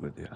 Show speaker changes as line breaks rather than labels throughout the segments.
with you.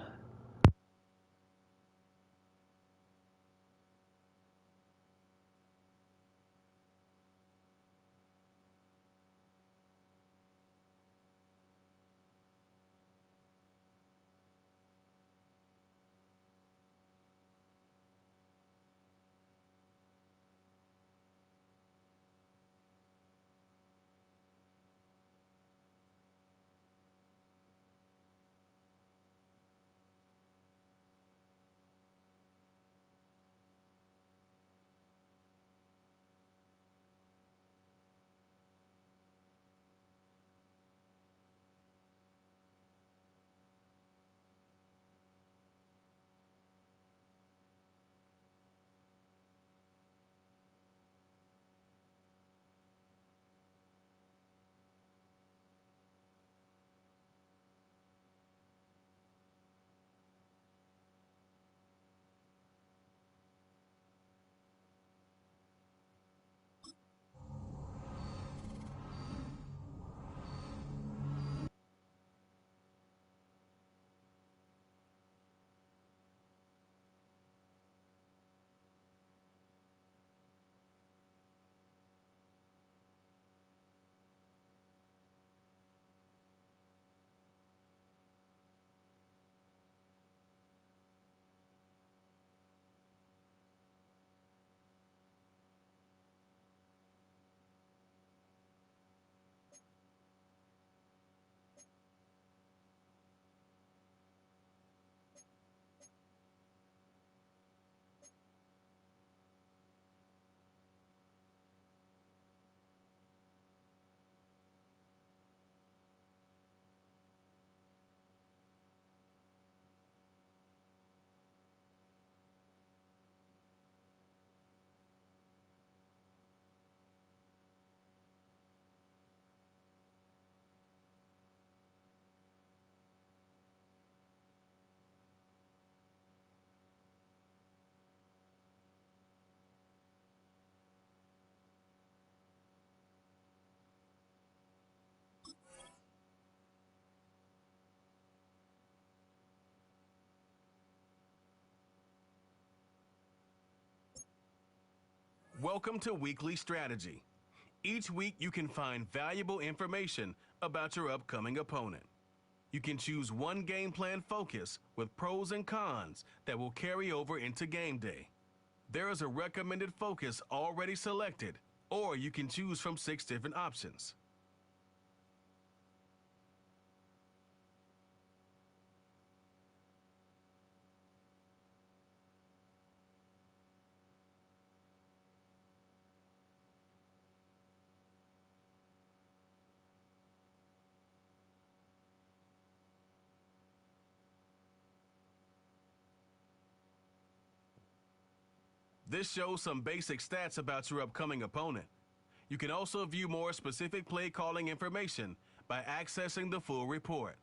Welcome to Weekly Strategy. Each week you can find valuable information about your upcoming opponent. You can choose one game plan focus with pros and cons that will carry over into game day. There is a recommended focus already selected, or you can choose from 6 different options. This shows some basic stats about your upcoming opponent. You can also view more specific play calling information by accessing the full report.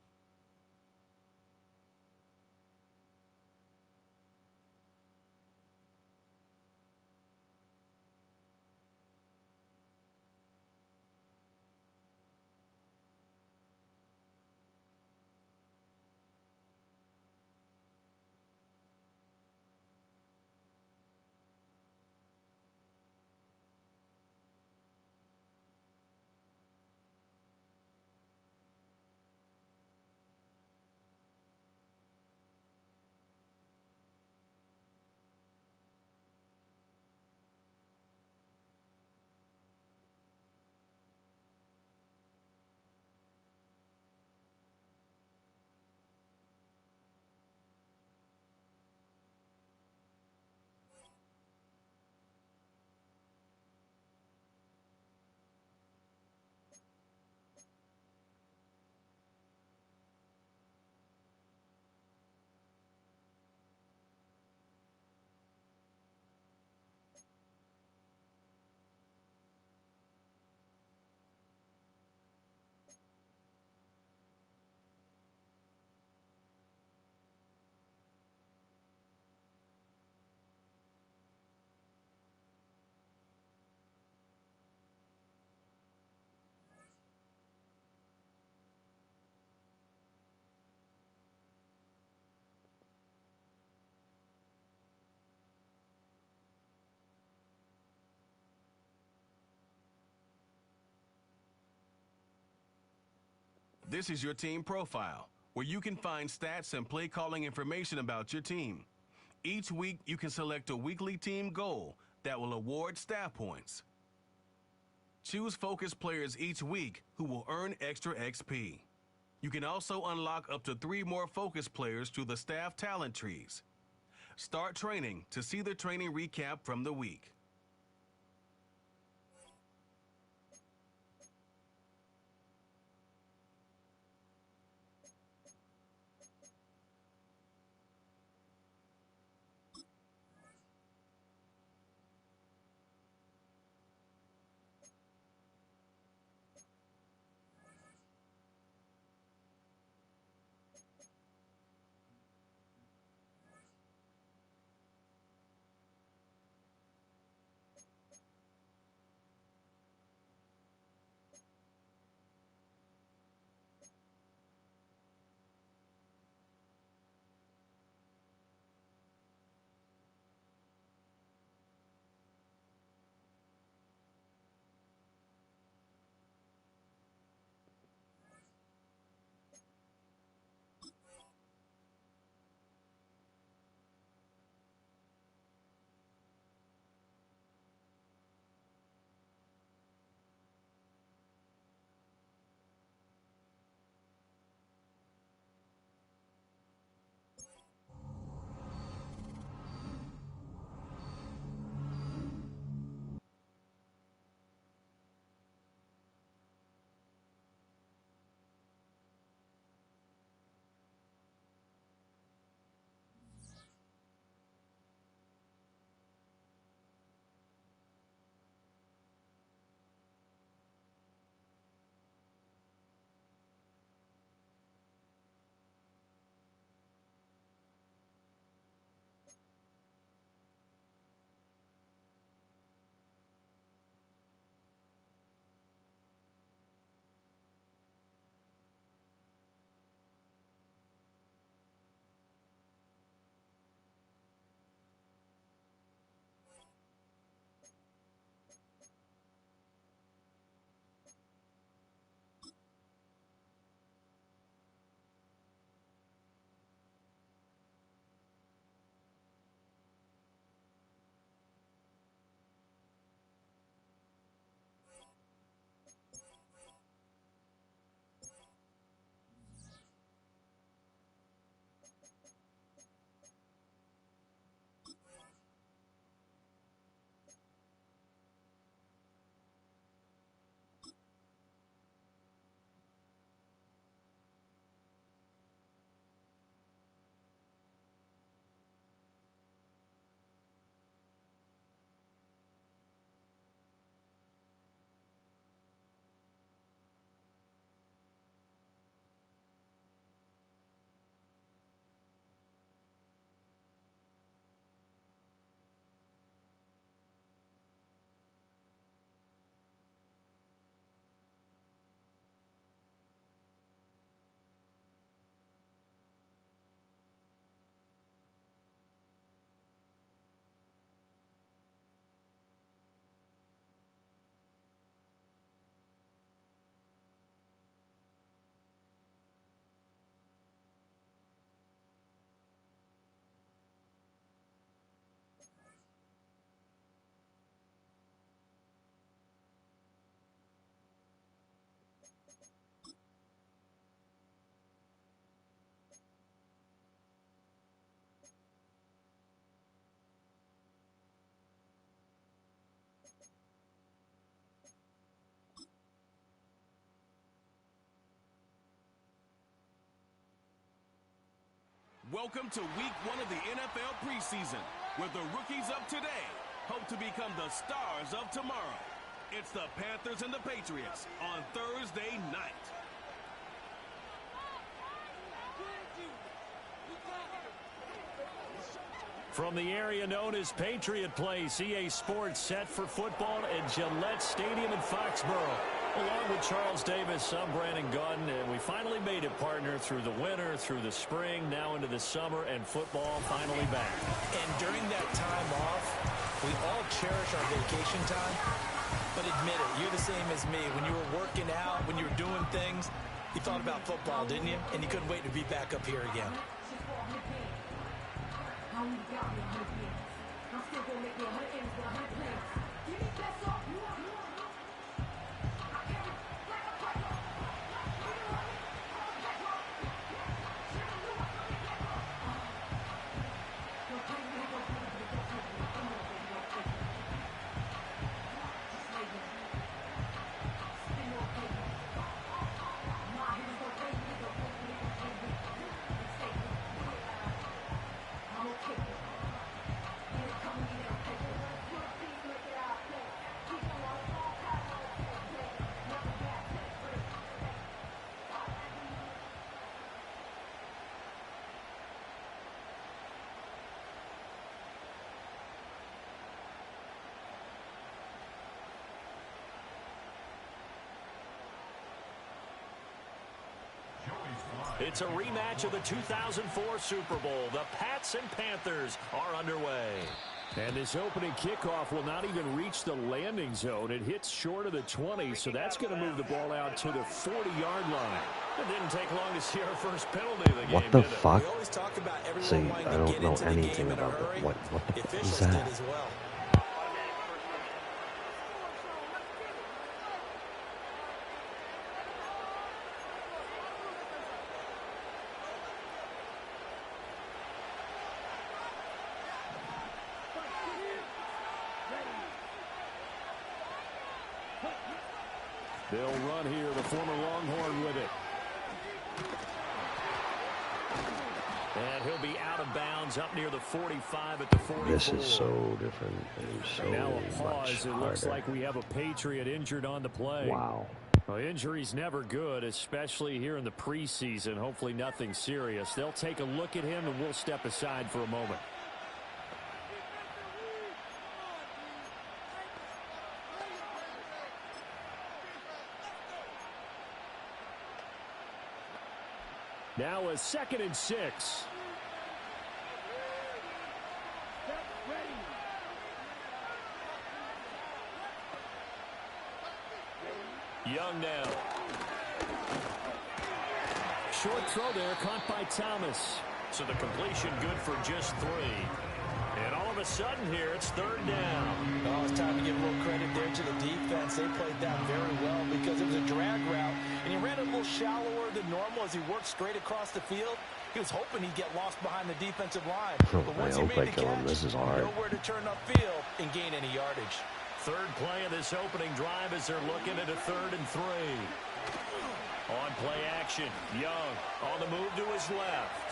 This is your team profile, where you can find stats and play calling information about your team. Each week, you can select a weekly team goal that will award staff points. Choose focus players each week who will earn extra XP. You can also unlock up to 3 more focus players through the staff talent trees. Start training to see the training recap from the week. Welcome to week 1 of the NFL preseason, where the rookies of today hope to become the stars of tomorrow. It's the Panthers and the Patriots on Thursday night.
From the area known as Patriot Place, EA Sports set for football at Gillette Stadium in Foxborough. Along with Charles Davis, I'm Brandon Gaudin, and we finally made it, partner, through the winter, through the spring, now into the summer, and football finally back.
And during that time off, we all cherish our vacation time. But admit it, you're the same as me. When you were working out, when you were doing things, you thought about football, didn't you? And you couldn't wait to be back up here again.
It's a rematch of the 2004 Super Bowl. The Pats and Panthers are underway. And this opening kickoff will not even reach the landing zone. It hits short of the 20, so that's going to move the ball out to the 40-yard line. It didn't take long to see our first penalty of the game.
What the fuck?
We always talk about
See,
everyone
I
wanting to
don't
get
know
into the
anything
game in a
about
hurry.
what the fuck is
Officials
that?
did as well.
They'll run here, the former Longhorn with it. And he'll be out of bounds up near the 45 at the 44.
This is so different and so
Now a
much
pause. It looks
harder.
like we have a Patriot injured on the play.
Wow.
Well, injury's never good, especially here in the preseason. Hopefully nothing serious. They'll take a look at him, and we'll step aside for a moment. Now a 2nd and 6. Young now. Short throw there, caught by Thomas. So the completion good for just 3. And all of a sudden here, it's 3rd down.
Oh, it's time to give a little credit there to the defense. They played that very well because it was a drag route, and he ran a little shallower than normal as he worked straight across the field. He was hoping he'd get lost behind the defensive line. But once he made the catch,
this is hard.
nowhere to turn upfield and gain any yardage.
3rd play of this opening drive as they're looking at a 3rd and 3. On play action, Young on the move to his left.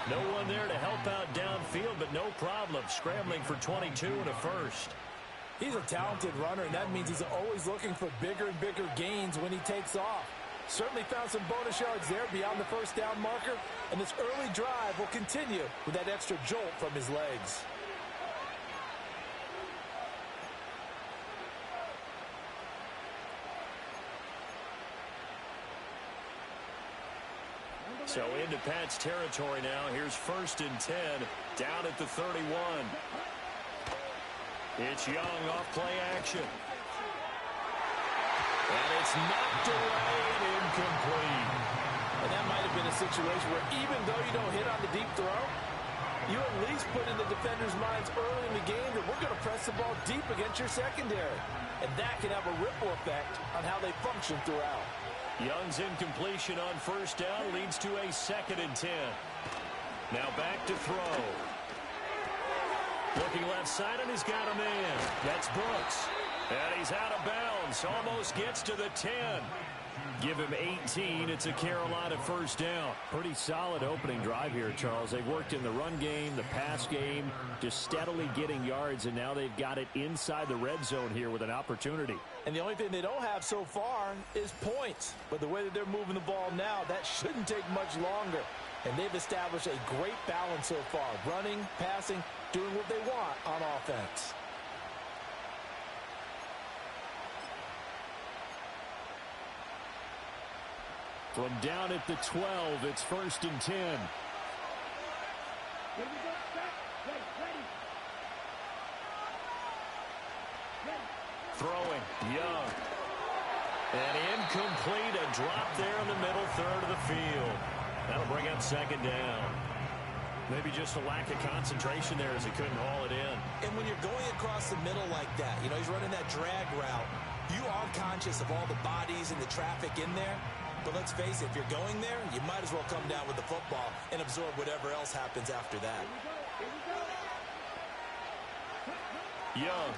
No one there to help out downfield, but no problem scrambling for 22 and a 1st.
He's a talented runner, and that means he's always looking for bigger and bigger gains when he takes off. Certainly found some bonus yards there beyond the 1st down marker, and this early drive will continue with that extra jolt from his legs.
So into Pat's territory now. Here's 1st and 10, down at the 31. It's Young off play action. And it's knocked away and incomplete.
And that might have been a situation where even though you don't hit on the deep throw, you at least put in the defender's minds early in the game that we're going to press the ball deep against your secondary. And that can have a ripple effect on how they function throughout.
Young's incompletion on 1st down leads to a 2nd and 10. Now back to throw. Looking left side, and he's got a man. That's Brooks. And he's out of bounds. Almost gets to the 10. Give him 18. It's a Carolina 1st down. Pretty solid opening drive here, Charles. They've worked in the run game, the pass game, just steadily getting yards, and now they've got it inside the red zone here with an opportunity.
And the only thing they don't have so far is points. But the way that they're moving the ball now, that shouldn't take much longer. And they've established a great balance so far. Running, passing, doing what they want on offense.
From down at the 12, it's 1st and 10. Throwing, Young. And incomplete, a drop there in the middle third of the field. That'll bring up second down. Maybe just a lack of concentration there as he couldn't haul it in.
And when you're going across the middle like that, you know, he's running that drag route, you are conscious of all the bodies and the traffic in there. But let's face it, if you're going there, you might as well come down with the football and absorb whatever else happens after that.
Young.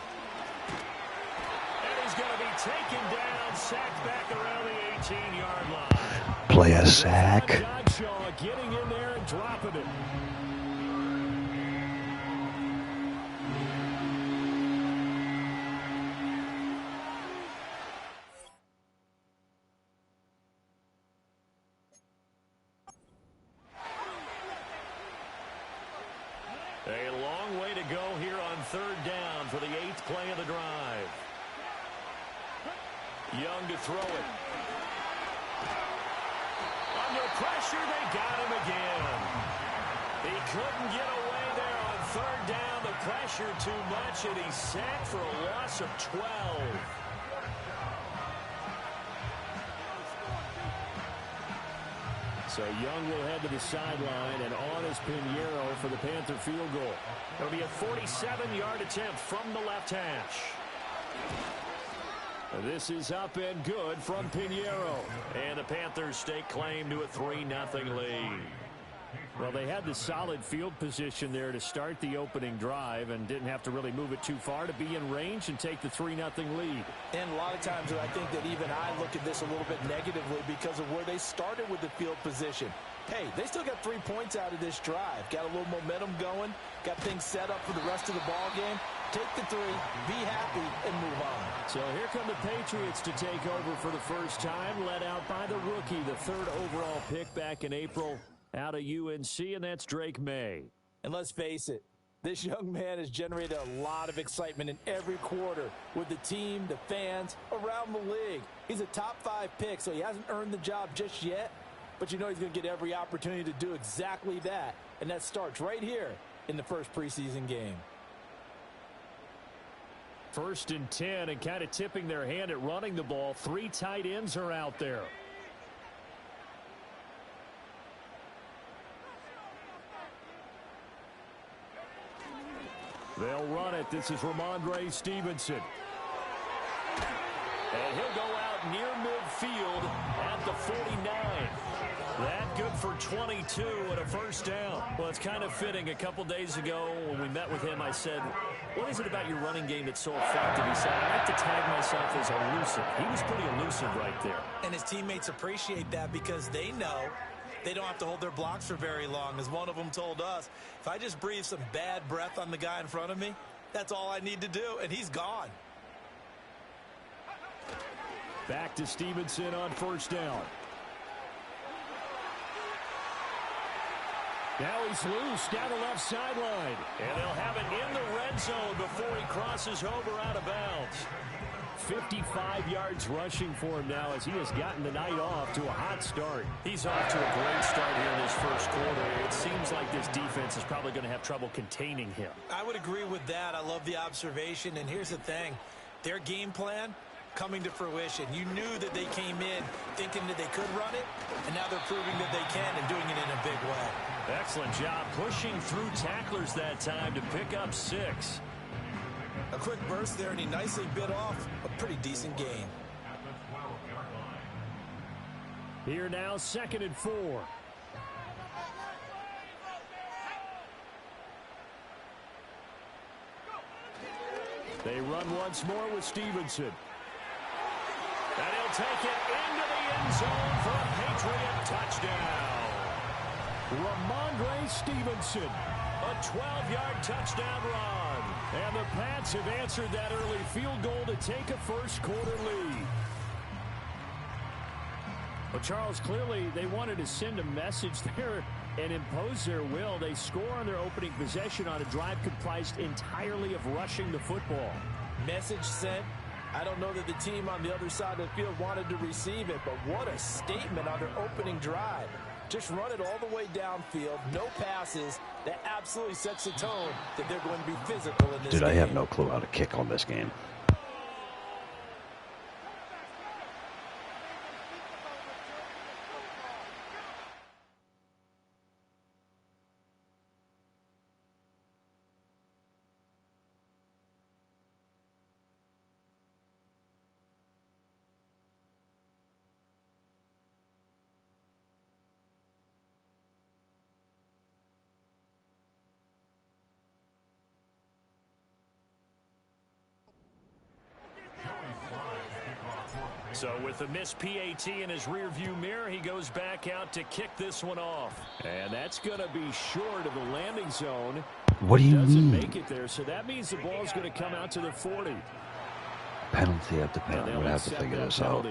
And he's going to be taken down, sacked back around the 18-yard line.
Play a sack.
Johnson getting in there and dropping it. A long way to go here on third down for the 8th play of the drive. Young to throw it. Under pressure, they got him again. He couldn't get away there on third down. The pressure too much, and he's sacked for a loss of 12. So Young will head to the sideline, and on is Pinheiro for the Panther field goal. It'll be a 47-yard attempt from the left hash. This is up and good from Pinheiro. And the Panthers stake claim to a 3-0 lead. Well, they had the solid field position there to start the opening drive and didn't have to really move it too far to be in range and take the 3-0 lead.
And a lot of times I think that even I look at this a little bit negatively because of where they started with the field position. Hey, they still got 3 points out of this drive. Got a little momentum going. Got things set up for the rest of the ball game. Take the 3, be happy, and move on.
So here come the Patriots to take over for the first time, led out by the rookie, the 3rd overall pick back in April out of UNC, and that's Drake May.
And let's face it, this young man has generated a lot of excitement in every quarter with the team, the fans, around the league. He's a top 5 pick, so he hasn't earned the job just yet, but you know he's going to get every opportunity to do exactly that, and that starts right here in the first preseason game.
1st and 10, and kind of tipping their hand at running the ball. 3 tight ends are out there. They'll run it. This is Ramondre Stevenson. And he'll go out near midfield at the 49. That good for 22 and a first down. Well, it's kind of fitting. A couple days ago when we met with him, I said, what is it about your running game that's so effective? He said, I like to tag myself as elusive. He was pretty elusive right there.
And his teammates appreciate that because they know they don't have to hold their blocks for very long. As one of them told us, if I just breathe some bad breath on the guy in front of me, that's all I need to do, and he's gone.
Back to Stevenson on first down. Now he's loose down the left sideline. And they'll have it in the red zone before he crosses over out of bounds. 55 yards rushing for him now as he has gotten the night off to a hot start. He's off to a great start here in this first quarter. It seems like this defense is probably going to have trouble containing him.
I would agree with that. I love the observation. And here's the thing. Their game plan coming to fruition. You knew that they came in thinking that they could run it, and now they're proving that they can and doing it in a big way.
Excellent job pushing through tacklers that time to pick up 6.
A quick burst there, and he nicely bit off a pretty decent gain.
Here now, 2nd and 4. They run once more with Stevenson. And he'll take it into the end zone for a Patriot touchdown. Ramondre Stevenson, a 12-yard touchdown run. And the Pats have answered that early field goal to take a first quarter lead. Well, Charles, clearly they wanted to send a message there and impose their will. They score on their opening possession on a drive comprised entirely of rushing the football.
Message sent. I don't know that the team on the other side of the field wanted to receive it, but what a statement on their opening drive. Just run it all the way downfield, no passes. That absolutely sets the tone that they're going to be physical in this game.
Dude, I have no clue how to kick on this game.
So with a missed PAT in his rearview mirror, he goes back out to kick this one off. And that's going to be short of the landing zone.
What do you
Doesn't
mean?
make it there, so that means the ball's going to come out to the 40.
Penalty after penalty. We'll have to figure this out.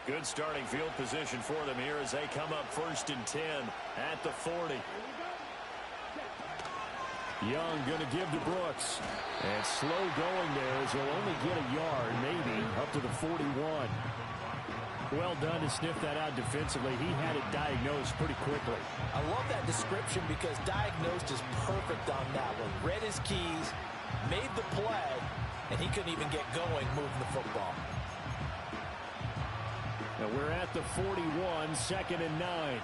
Good starting field position for them here as they come up 1st and 10 at the 40. Young going to give to Brooks. And slow going there as he'll only get a yard, maybe, up to the 41. Well done to sniff that out defensively. He had it diagnosed pretty quickly.
I love that description because diagnosed is perfect on that one. Read his keys, made the play, and he couldn't even get going moving the football.
Now we're at the 41, 2nd and 9.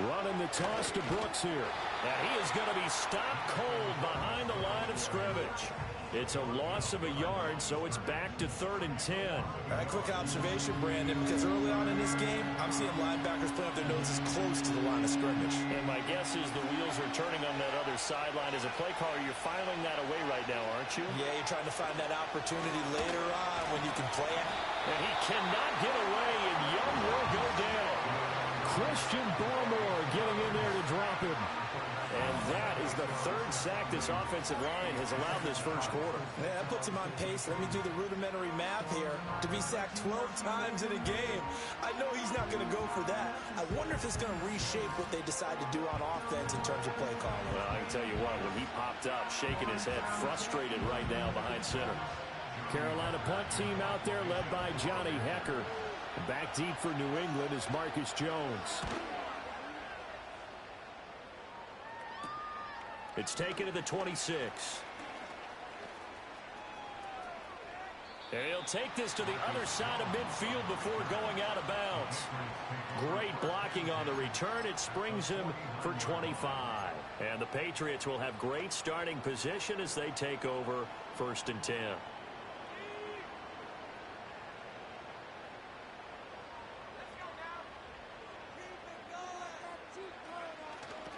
Running the toss to Brooks here. And he is going to be stopped cold behind the line of scrimmage. It's a loss of a yard, so it's back to 3rd and 10.
All right, quick observation, Brandon, because early on in this game, I'm seeing linebackers put up their noses close to the line of scrimmage.
And my guess is the wheels are turning on that other sideline. As a play caller, you're filing that away right now, aren't you?
Yeah, you're trying to find that opportunity later on when you can play it.
And he cannot get away, and Young will go down. Christian Barmore getting in there to drop him. And that is the 3rd sack this offensive line has allowed this first quarter.
Yeah, that puts him on pace. Let me do the rudimentary math here. To be sacked 12 times in a game, I know he's not going to go for that. I wonder if it's going to reshape what they decide to do on offense in terms of play calling.
Well, I can tell you what, when he popped up, shaking his head, frustrated right now behind center. Carolina punt team out there led by Johnny Hecker. Back deep for New England is Marcus Jones. It's taken to the 26. And he'll take this to the other side of midfield before going out of bounds. Great blocking on the return. It springs him for 25. And the Patriots will have great starting position as they take over 1st and 10.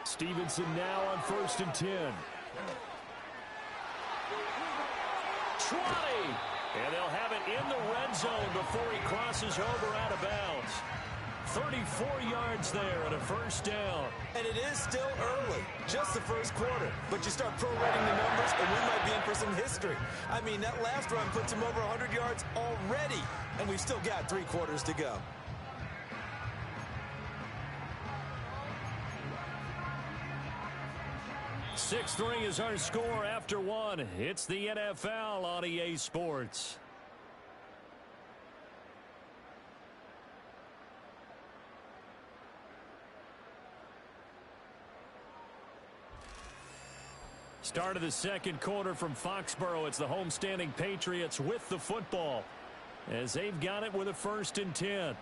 Stevenson now on 1st and 10. 20. And they'll have it in the red zone before he crosses over out of bounds. 34 yards there and a 1st down.
And it is still early, just the first quarter. But you start prorating the numbers, and we might be in for some history. I mean, that last run puts him over 100 yards already, and we've still got 3 quarters to go.
Sixth ring is our score after 1. It's the NFL on EA Sports. Start of the second quarter from Foxborough. It's the homestanding Patriots with the football as they've got it with a 1st and 10.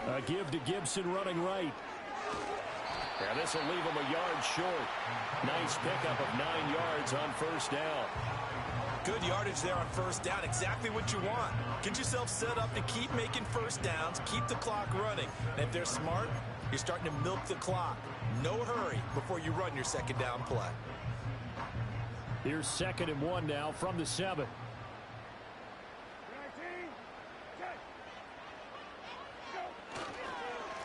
A give to Gibson running right. And this will leave him a yard short. Nice pickup of 9 yards on 1st down.
Good yardage there on 1st down. Exactly what you want. Get yourself set up to keep making 1st downs, keep the clock running. And if they're smart, you're starting to milk the clock. No hurry before you run your 2nd down play.
Here's 2nd and 1 now from the 7.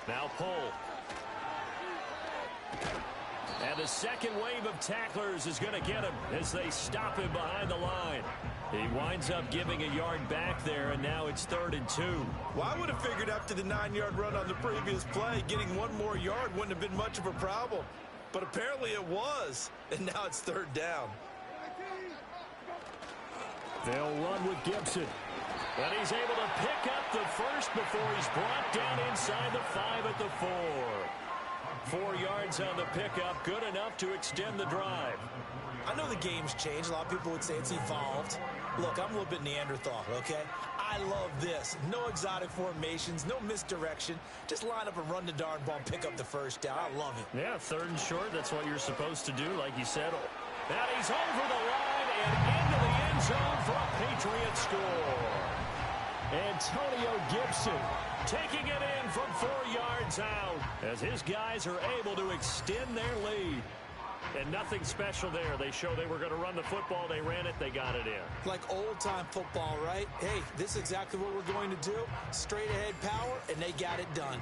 Now pull. And the second wave of tacklers is going to get him as they stop him behind the line. He winds up giving a yard back there, and now it's 3rd and 2.
Well, I would have figured after the 9-yard run on the previous play, getting 1 more yard wouldn't have been much of a problem. But apparently it was, and now it's 3rd down.
They'll run with Gibson. And he's able to pick up the 1st before he's brought down inside the 5 at the 4. 4 yards yards on the pickup, good enough to extend the drive.
I know the game's changed. A lot of people would say it's evolved. Look, I'm a little bit Neanderthal, okay? I love this. No exotic formations, no misdirection. Just line up and run the darn ball and pick up the first down. I love it.
Yeah, 3rd and short. That's what you're supposed to do, like you said. And he's over the line and into the end zone for a Patriot score. Antonio Gibson taking it in from 4 yards out as his guys are able to extend their lead. And nothing special there. They show they were going to run the football. They ran it. They got it in.
Like old-time football, right? Hey, this is exactly what we're going to do. Straight ahead power, and they got it done.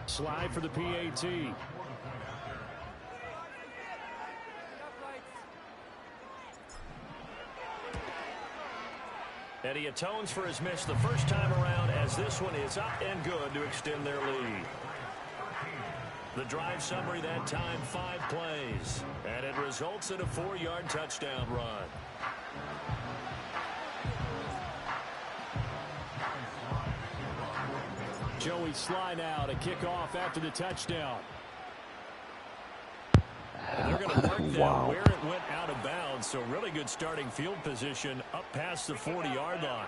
Slide for the PAT. And he atones for his miss the first time around as this one is up and good to extend their lead. The drive summary that time, 5 plays. And it results in a 4-yard touchdown run. Joey Sly now to kick off after the touchdown. And they're going to mark that where it went out of bounds. So really good starting field position up past the 40-yard line.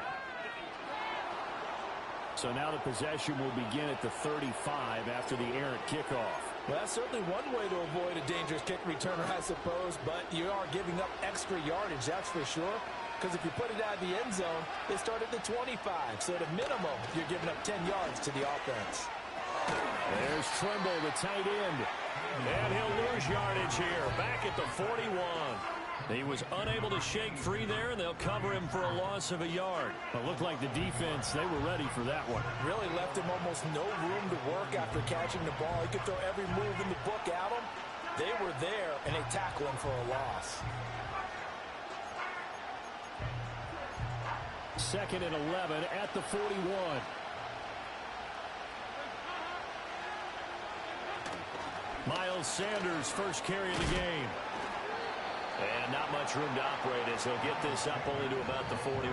So now the possession will begin at the 35 after the errant kickoff.
Well, that's certainly one way to avoid a dangerous kick returner, I suppose. But you are giving up extra yardage, that's for sure. Because if you put it out of the end zone, they start at the 25. So at a minimum, you're giving up 10 yards to the offense.
There's Trimble, the tight end. And he'll lose yardage here, back at the 41. He was unable to shake free there, and they'll cover him for a loss of a yard. It looked like the defense, they were ready for that one.
Really left him almost no room to work after catching the ball. He could throw every move in the book at him. They were there, and they tackle him for a loss.
2nd and 11 at the 41. Miles Sanders, first carry of the game. And not much room to operate as he'll get this up only to about the 41.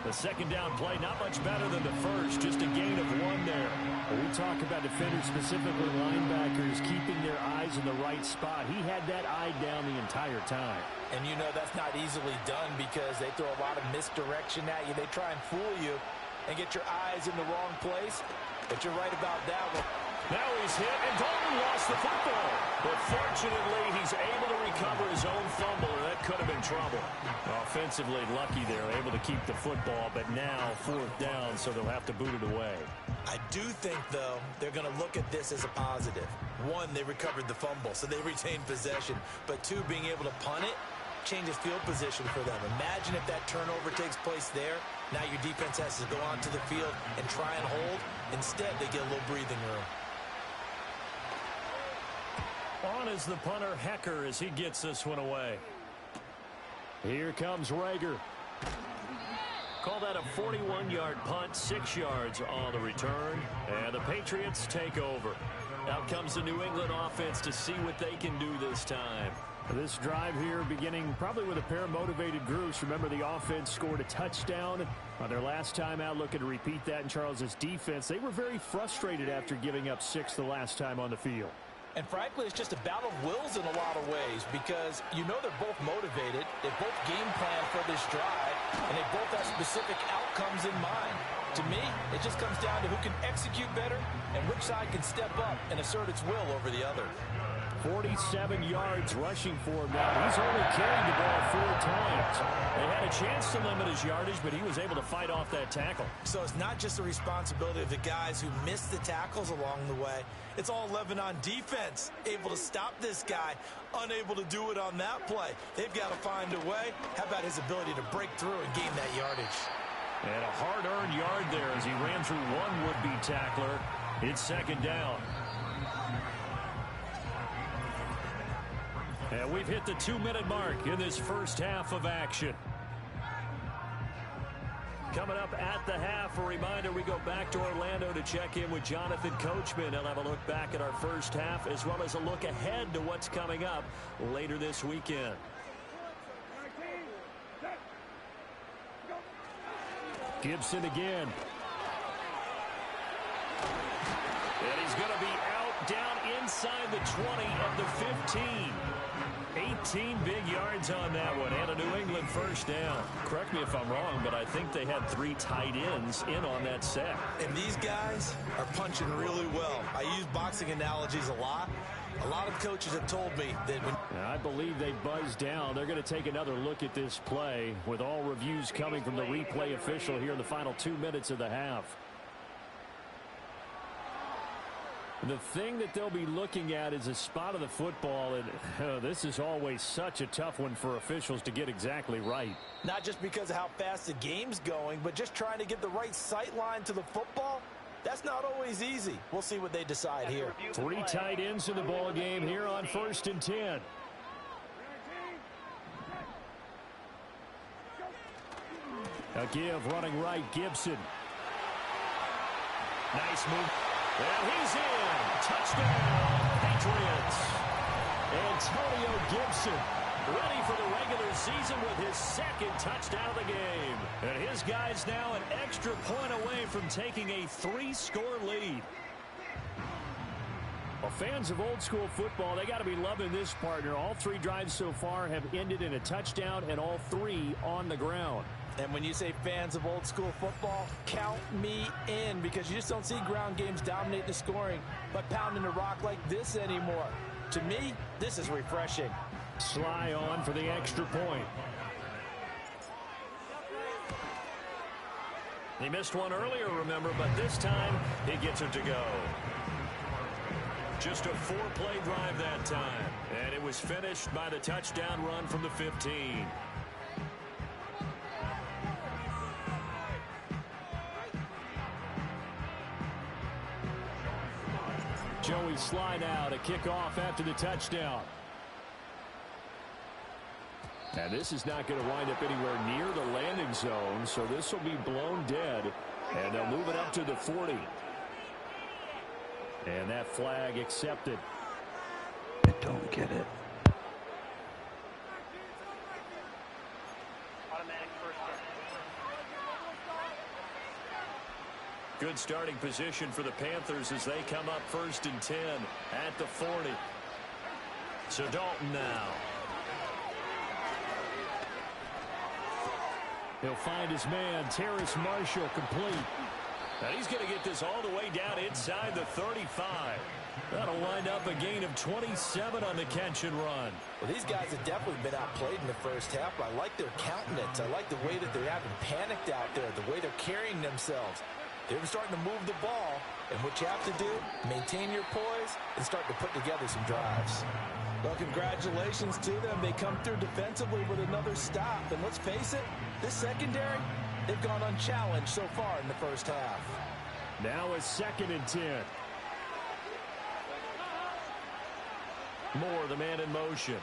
The second down play, not much better than the first, just a gain of 1 there. When we talk about defenders, specifically linebackers, keeping their eyes in the right spot. He had that eye down the entire time.
And you know that's not easily done because they throw a lot of misdirection at you. They try and fool you and get your eyes in the wrong place. But you're right about that one.
Now he's hit, and Dalton lost the football. But fortunately, he's able to recover his own fumble, and that could have been trouble. Offensively lucky there, able to keep the football, but now 4th down, so they'll have to boot it away.
I do think, though, they're going to look at this as a positive. 1, they recovered the fumble, so they retained possession. But 2, being able to punt it changes field position for them. Imagine if that turnover takes place there. Now your defense has to go onto the field and try and hold. Instead, they get a little breathing room.
On is the punter, Hecker, as he gets this one away. Here comes Rager. Call that a 41-yard punt, 6 yards on the return. And the Patriots take over. Out comes the New England offense to see what they can do this time. This drive here beginning probably with a pair of motivated groups. Remember, the offense scored a touchdown on their last time out, looking to repeat that in Charles's defense. They were very frustrated after giving up 6 the last time on the field.
And frankly, it's just a battle of wills in a lot of ways because you know they're both motivated. They both game plan for this drive, and they both have specific outcomes in mind. To me, it just comes down to who can execute better and which side can step up and assert its will over the other.
47 yards rushing for him now. He's only carried the ball 4 times. They had a chance to limit his yardage, but he was able to fight off that tackle.
So it's not just the responsibility of the guys who missed the tackles along the way. It's all 11 on defense, able to stop this guy, unable to do it on that play. They've got to find a way. How about his ability to break through and gain that yardage?
And a hard-earned yard there as he ran through one would-be tackler. It's 2nd down. And we've hit the 2-minute mark in this first half of action. Coming up at the half, a reminder, we go back to Orlando to check in with Jonathan Coachman. He'll have a look back at our first half as well as a look ahead to what's coming up later this weekend. Gibson again. And he's going to be out down inside the 20 of the 15. 18 big yards on that one, and a New England first down. Correct me if I'm wrong, but I think they had 3 tight ends in on that set.
And these guys are punching really well. I use boxing analogies a lot. A lot of coaches have told me that when...
I believe they buzzed down. They're going to take another look at this play with all reviews coming from the replay official here in the final 2 minutes of the half. The thing that they'll be looking at is a spot of the football, and this is always such a tough one for officials to get exactly right.
Not just because of how fast the game's going, but just trying to get the right sight line to the football. That's not always easy. We'll see what they decide here.
3 tight ends in the ball game here on 1st and 10. A give running right, Gibson. Nice move. And he's in. Touchdown, Patriots. Antonio Gibson ready for the regular season with his 2nd touchdown of the game. And his guys now an extra point away from taking a 3-score lead. Well, fans of old school football, they got to be loving this, partner. All 3 drives so far have ended in a touchdown, and all 3 on the ground.
And when you say fans of old school football, count me in, because you just don't see ground games dominate the scoring but pounding the rock like this anymore. To me, this is refreshing.
Sly on for the extra point. He missed one earlier, remember, but this time he gets it to go. Just a 4-play drive that time, and it was finished by the touchdown run from the 15. Joey slide out, a kickoff after the touchdown. And this is not going to wind up anywhere near the landing zone, so this will be blown dead, and they'll move it up to the 40. And that flag accepted.
I don't get it.
Good starting position for the Panthers as they come up 1st and 10 at the 40. So Dalton now. He'll find his man, Terrace Marshall, complete. And he's going to get this all the way down inside the 35. That'll wind up a gain of 27 on the catch and run.
Well, these guys have definitely been outplayed in the first half, but I like their countenance. I like the way that they haven't panicked out there, the way they're carrying themselves. They're starting to move the ball, and what you have to do, maintain your poise and start to put together some drives. Well, congratulations to them. They come through defensively with another stop, and let's face it, this secondary, they've gone unchallenged so far in the first half.
Now a 2nd and 10. Moore, the man in motion.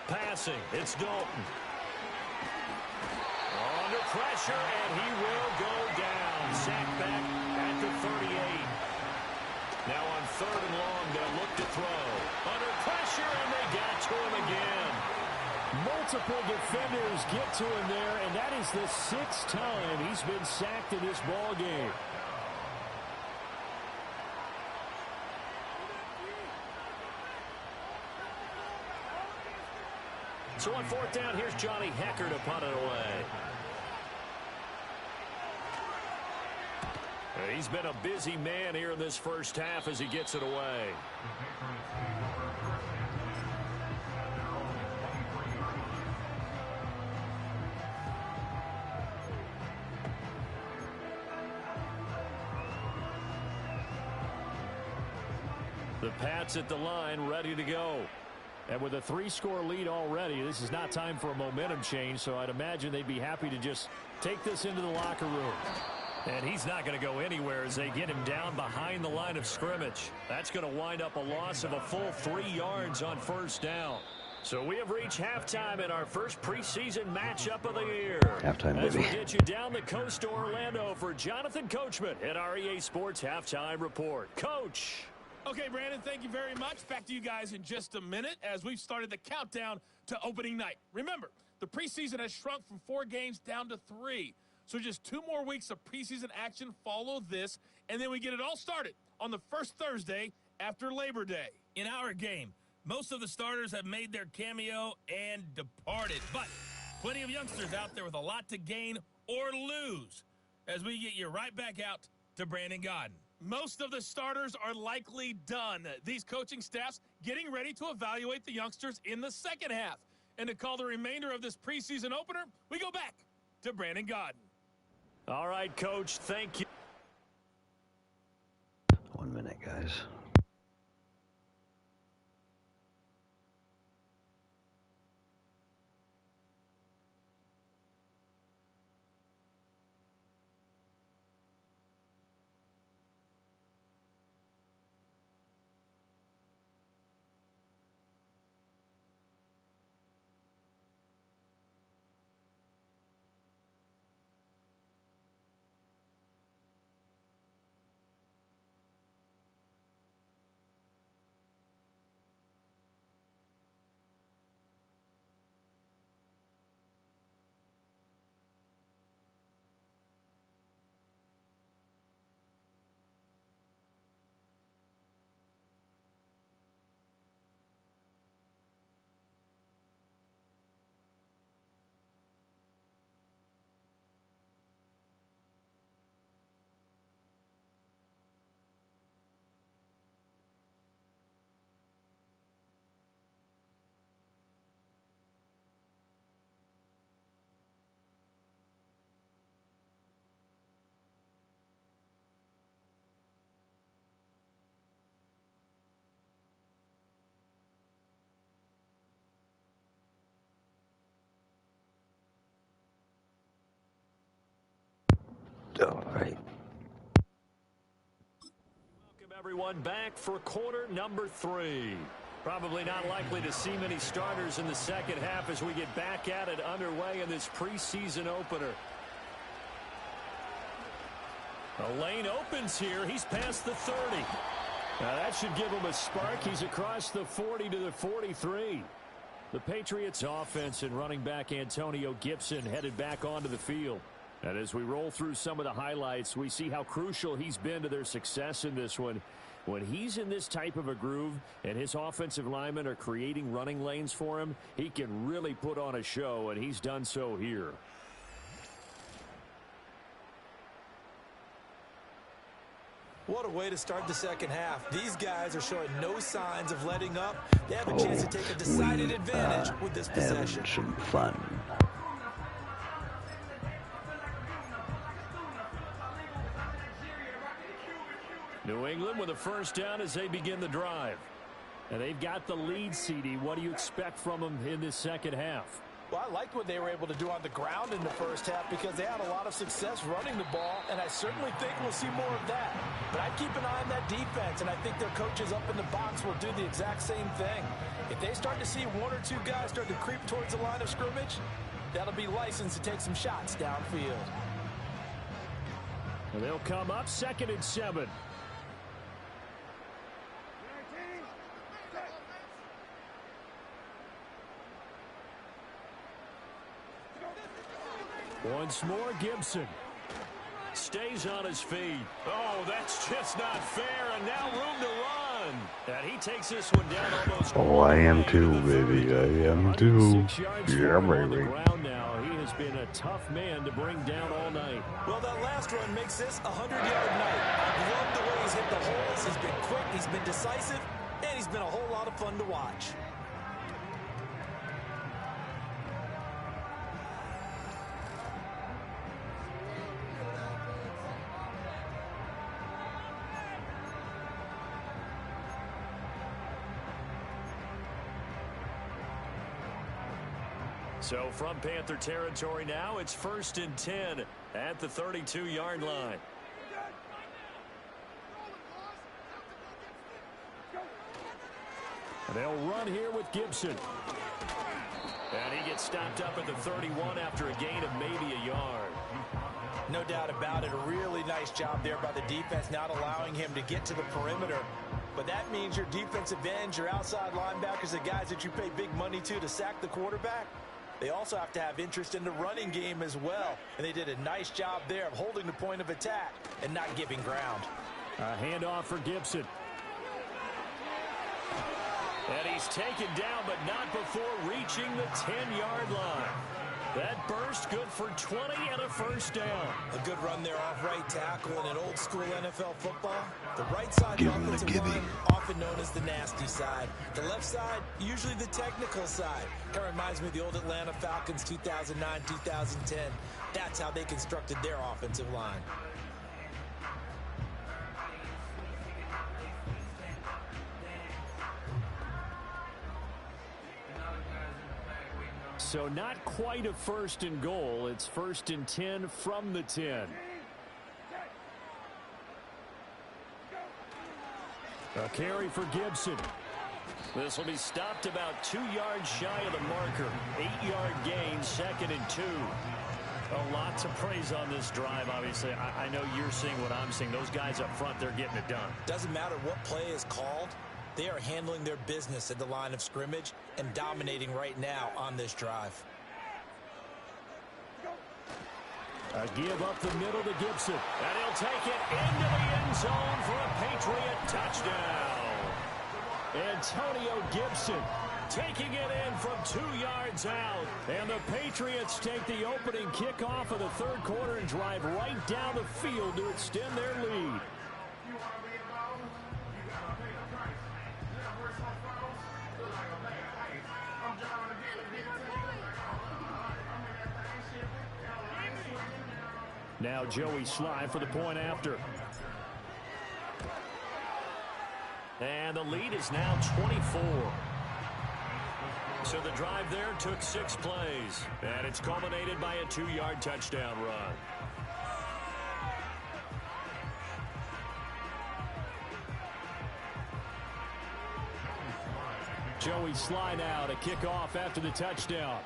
Passing, it's Dalton. Under pressure, and he will go down. Sacked back at the 38. Now on 3rd and long, they'll look to throw. Under pressure, and they got to him again. Multiple defenders get to him there, and that is the 6th time he's been sacked in this ball game. So on 4th down, here's Johnny Hecker to punt it away. He's been a busy man here in this first half as he gets it away. The Pats at the line, ready to go. And with a 3-score lead already, this is not time for a momentum change, so I'd imagine they'd be happy to just take this into the locker room. And he's not going to go anywhere as they get him down behind the line of scrimmage. That's going to wind up a loss of a full 3 yards on 1st down. So we have reached halftime in our first preseason matchup of the year.
Halftime,
as
baby.
we get you down the coast to Orlando for Jonathan Coachman at our EA Sports Halftime Report. Coach.
Okay, Brandon, thank you very much. Back to you guys in just a minute as we've started the countdown to opening night. Remember, the preseason has shrunk from 4 games down to 3. So just 2 more weeks of preseason action follow this, and then we get it all started on the first Thursday after Labor Day. In our game, most of the starters have made their cameo and departed, but plenty of youngsters out there with a lot to gain or lose as we get you right back out to Brandon Gaudin. Most of the starters are likely done. These coaching staffs getting ready to evaluate the youngsters in the second half. And to call the remainder of this preseason opener, we go back to Brandon Gaudin.
All right, Coach, thank you.
1 minute, guys. All right.
Welcome, everyone, back for quarter number 3. Probably not likely to see many starters in the second half as we get back at it underway in this preseason opener. A lane opens here. He's past the 30. Now that should give him a spark. He's across the 40 to the 43. The Patriots offense and running back Antonio Gibson headed back onto the field. And as we roll through some of the highlights, we see how crucial he's been to their success in this one. When he's in this type of a groove and his offensive linemen are creating running lanes for him, he can really put on a show, and he's done so here.
What a way to start the second half. These guys are showing no signs of letting up. They have a chance to take a decided advantage with this possession.
Having some fun.
New England with a first down as they begin the drive. And they've got the lead, CD. What do you expect from them in this second half?
Well, I liked what they were able to do on the ground in the first half because they had a lot of success running the ball, and I certainly think we'll see more of that. But I'd keep an eye on that defense, and I think their coaches up in the box will do the exact same thing. If they start to see 1 or 2 guys start to creep towards the line of scrimmage, that'll be licensed to take some shots downfield.
And they'll come up 2nd and 7. Once more, Gibson stays on his feet. Oh, that's just not fair, and now room to run. And he takes this one down almost.
Oh, I am too, baby. I am too. Yeah, baby.
Now he has been a tough man to bring down all night.
Well, that last run makes this a 100-yard night. I love the way he's hit the holes. He's been quick, he's been decisive, and he's been a whole lot of fun to watch.
So from Panther territory now, it's 1st and 10 at the 32-yard line. They'll run here with Gibson. And he gets stopped up at the 31 after a gain of maybe a yard.
No doubt about it. A really nice job there by the defense, not allowing him to get to the perimeter. But that means your defensive ends, your outside linebackers, the guys that you pay big money to sack the quarterback, They also have to have interest in the running game as well. And they did a nice job there of holding the point of attack and not giving ground.
A handoff for Gibson. And he's taken down, but not before reaching the 10-yard line. That burst good for 20 and a first down.
A good run there off right tackle in an old-school NFL football. The right side of the offensive line, often known as the nasty side. The left side, usually the technical side. Kind of reminds me of the old Atlanta Falcons 2009, 2010. That's how they constructed their offensive line.
So not quite a first and goal. It's 1st and 10 from the 10. A carry for Gibson. This will be stopped about 2 yards shy of the marker. 8-yard gain, 2nd and 2. A lot to praise on this drive, obviously. I know you're seeing what I'm seeing. Those guys up front, they're getting it done.
Doesn't matter what play is called. They are handling their business at the line of scrimmage and dominating right now on this drive.
A give up the middle to Gibson. And he'll take it into the end zone for a Patriot touchdown. Antonio Gibson taking it in from 2 yards out. And the Patriots take the opening kickoff of the third quarter and drive right down the field to extend their lead. Now Joey Sly for the point after. And the lead is now 24. So the drive there took 6 plays. And it's culminated by a 2-yard touchdown run. Joey Sly now to kick off after the touchdown.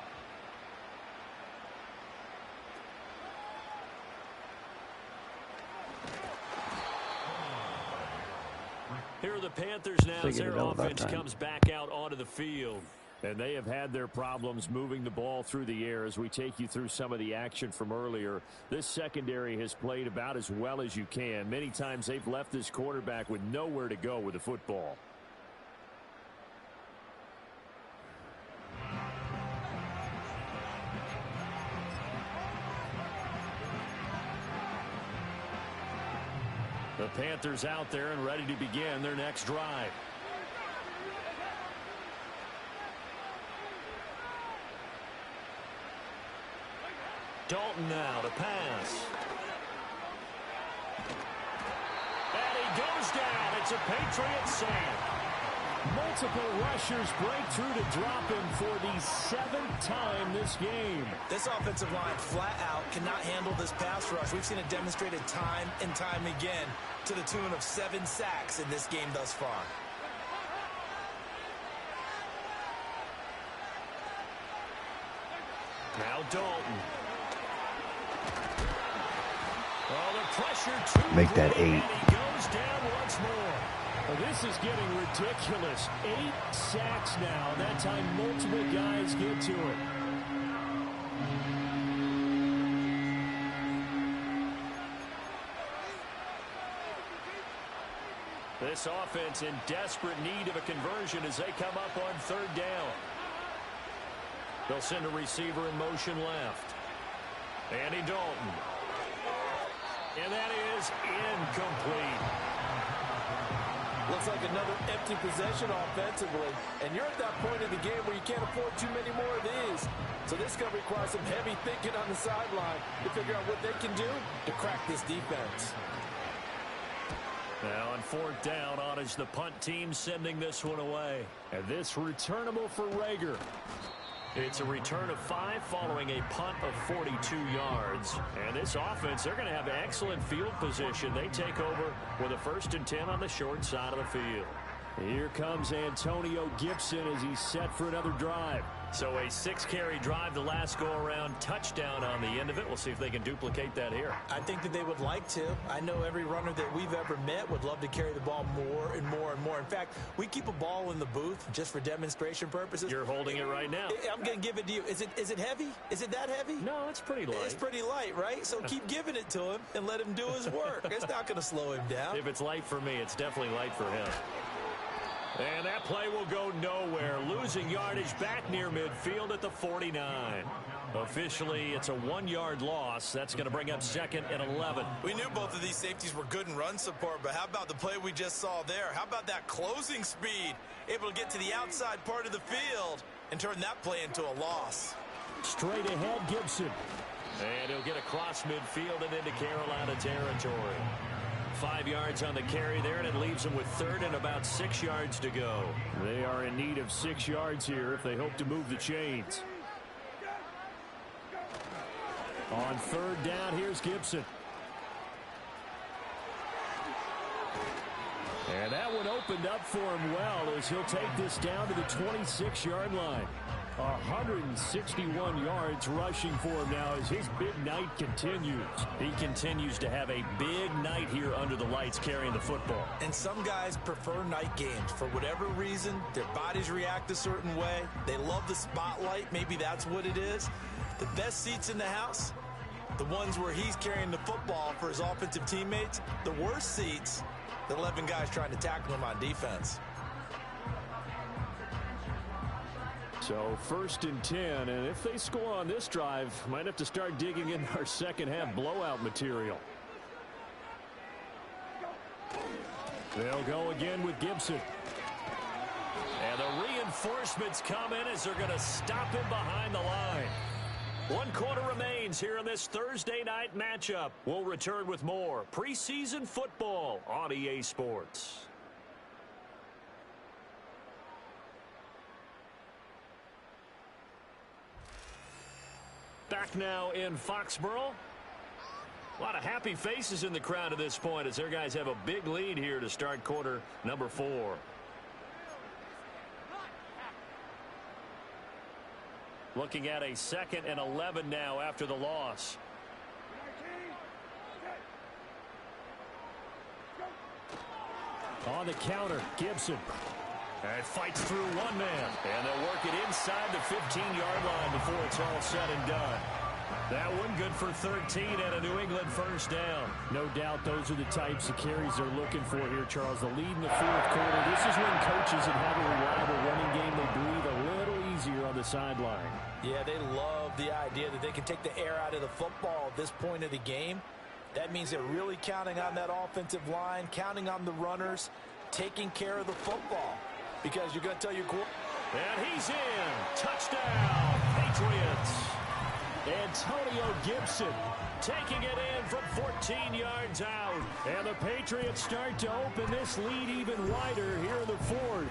Here are the Panthers now as their offense comes back out onto the field. And they have had their problems moving the ball through the air as we take you through some of the action from earlier. This secondary has played about as well as you can. Many times they've left this quarterback with nowhere to go with the football. The Panthers out there and ready to begin their next drive. Dalton now to pass. And he goes down. It's a Patriot sack. Multiple rushers break through to drop him for the 7th time this game.
This offensive line flat out cannot handle this pass rush. We've seen it demonstrated time and time again to the tune of 7 sacks in this game thus far.
Now Dalton. Oh, the pressure too
Make that
great,
8.
and he goes down once more. Well, this is getting ridiculous. 8 sacks now. That time multiple guys get to it. This offense in desperate need of a conversion as they come up on 3rd down. They'll send a receiver in motion left. Andy Dalton. And that is incomplete.
Looks like another empty possession offensively. And you're at that point in the game where you can't afford too many more of these. So this is going to require some heavy thinking on the sideline to figure out what they can do to crack this defense.
Now on 4th down, on is the punt team sending this one away. And this returnable for Rager. It's a return of 5 following a punt of 42 yards. And this offense, they're going to have excellent field position. They take over with a 1st and 10 on the short side of the field. Here comes Antonio Gibson as he's set for another drive. So a 6-carry drive the last go-around, touchdown on the end of it. We'll see if they can duplicate that here.
I think that they would like to. I know every runner that we've ever met would love to carry the ball more and more and more. In fact, we keep a ball in the booth just for demonstration purposes.
You're holding it right now.
I'm going to give it to you. Is it heavy? Is it that heavy?
No, it's pretty light.
It's pretty light, right? So keep giving it to him and let him do his work. It's not going to slow him down.
If it's light for me, it's definitely light for him. And that play will go nowhere. Losing yardage back near midfield at the 49. Officially, it's a 1-yard loss. That's going to bring up 2nd and 11.
We knew both of these safeties were good in run support, but how about the play we just saw there? How about that closing speed? Able to get to the outside part of the field and turn that play into a loss.
Straight ahead, Gibson. And he'll get across midfield and into Carolina territory. 5 yards on the carry there, and it leaves them with 3rd and about 6 yards to go. They are in need of 6 yards here if they hope to move the chains. On 3rd down, here's Gibson. And that one opened up for him well as he'll take this down to the 26-yard line. 161 yards rushing for him now as his big night continues. He continues to have a big night here under the lights carrying the football.
And some guys prefer night games. For whatever reason, their bodies react a certain way. They love the spotlight. Maybe that's what it is. The best seats in the house, the ones where he's carrying the football for his offensive teammates. The worst seats, the 11 guys trying to tackle him on defense.
So 1st and 10, and if they score on this drive, might have to start digging in our second-half blowout material. They'll go again with Gibson. And the reinforcements come in as they're going to stop him behind the line. 1 quarter remains here in this Thursday night matchup. We'll return with more preseason football on EA Sports. Back now in Foxborough. A lot of happy faces in the crowd at this point as their guys have a big lead here to start quarter number 4. Looking at a 2nd and 11 now after the loss. On the counter, Gibson. And fights through one man. And they'll work it inside the 15-yard line before it's all said and done. That one good for 13 and a New England 1st down. No doubt those are the types of carries they're looking for here, Charles. The lead in the 4th quarter. This is when coaches that have a reliable running game, they breathe a little easier on the sideline.
Yeah, they love the idea that they can take the air out of the football at this point of the game. That means they're really counting on that offensive line, counting on the runners, taking care of the football. Because you're going to tell your quarterback.
And he's in. Touchdown, Patriots. Antonio Gibson taking it in from 14 yards out. And the Patriots start to open this lead even wider here in the 4th.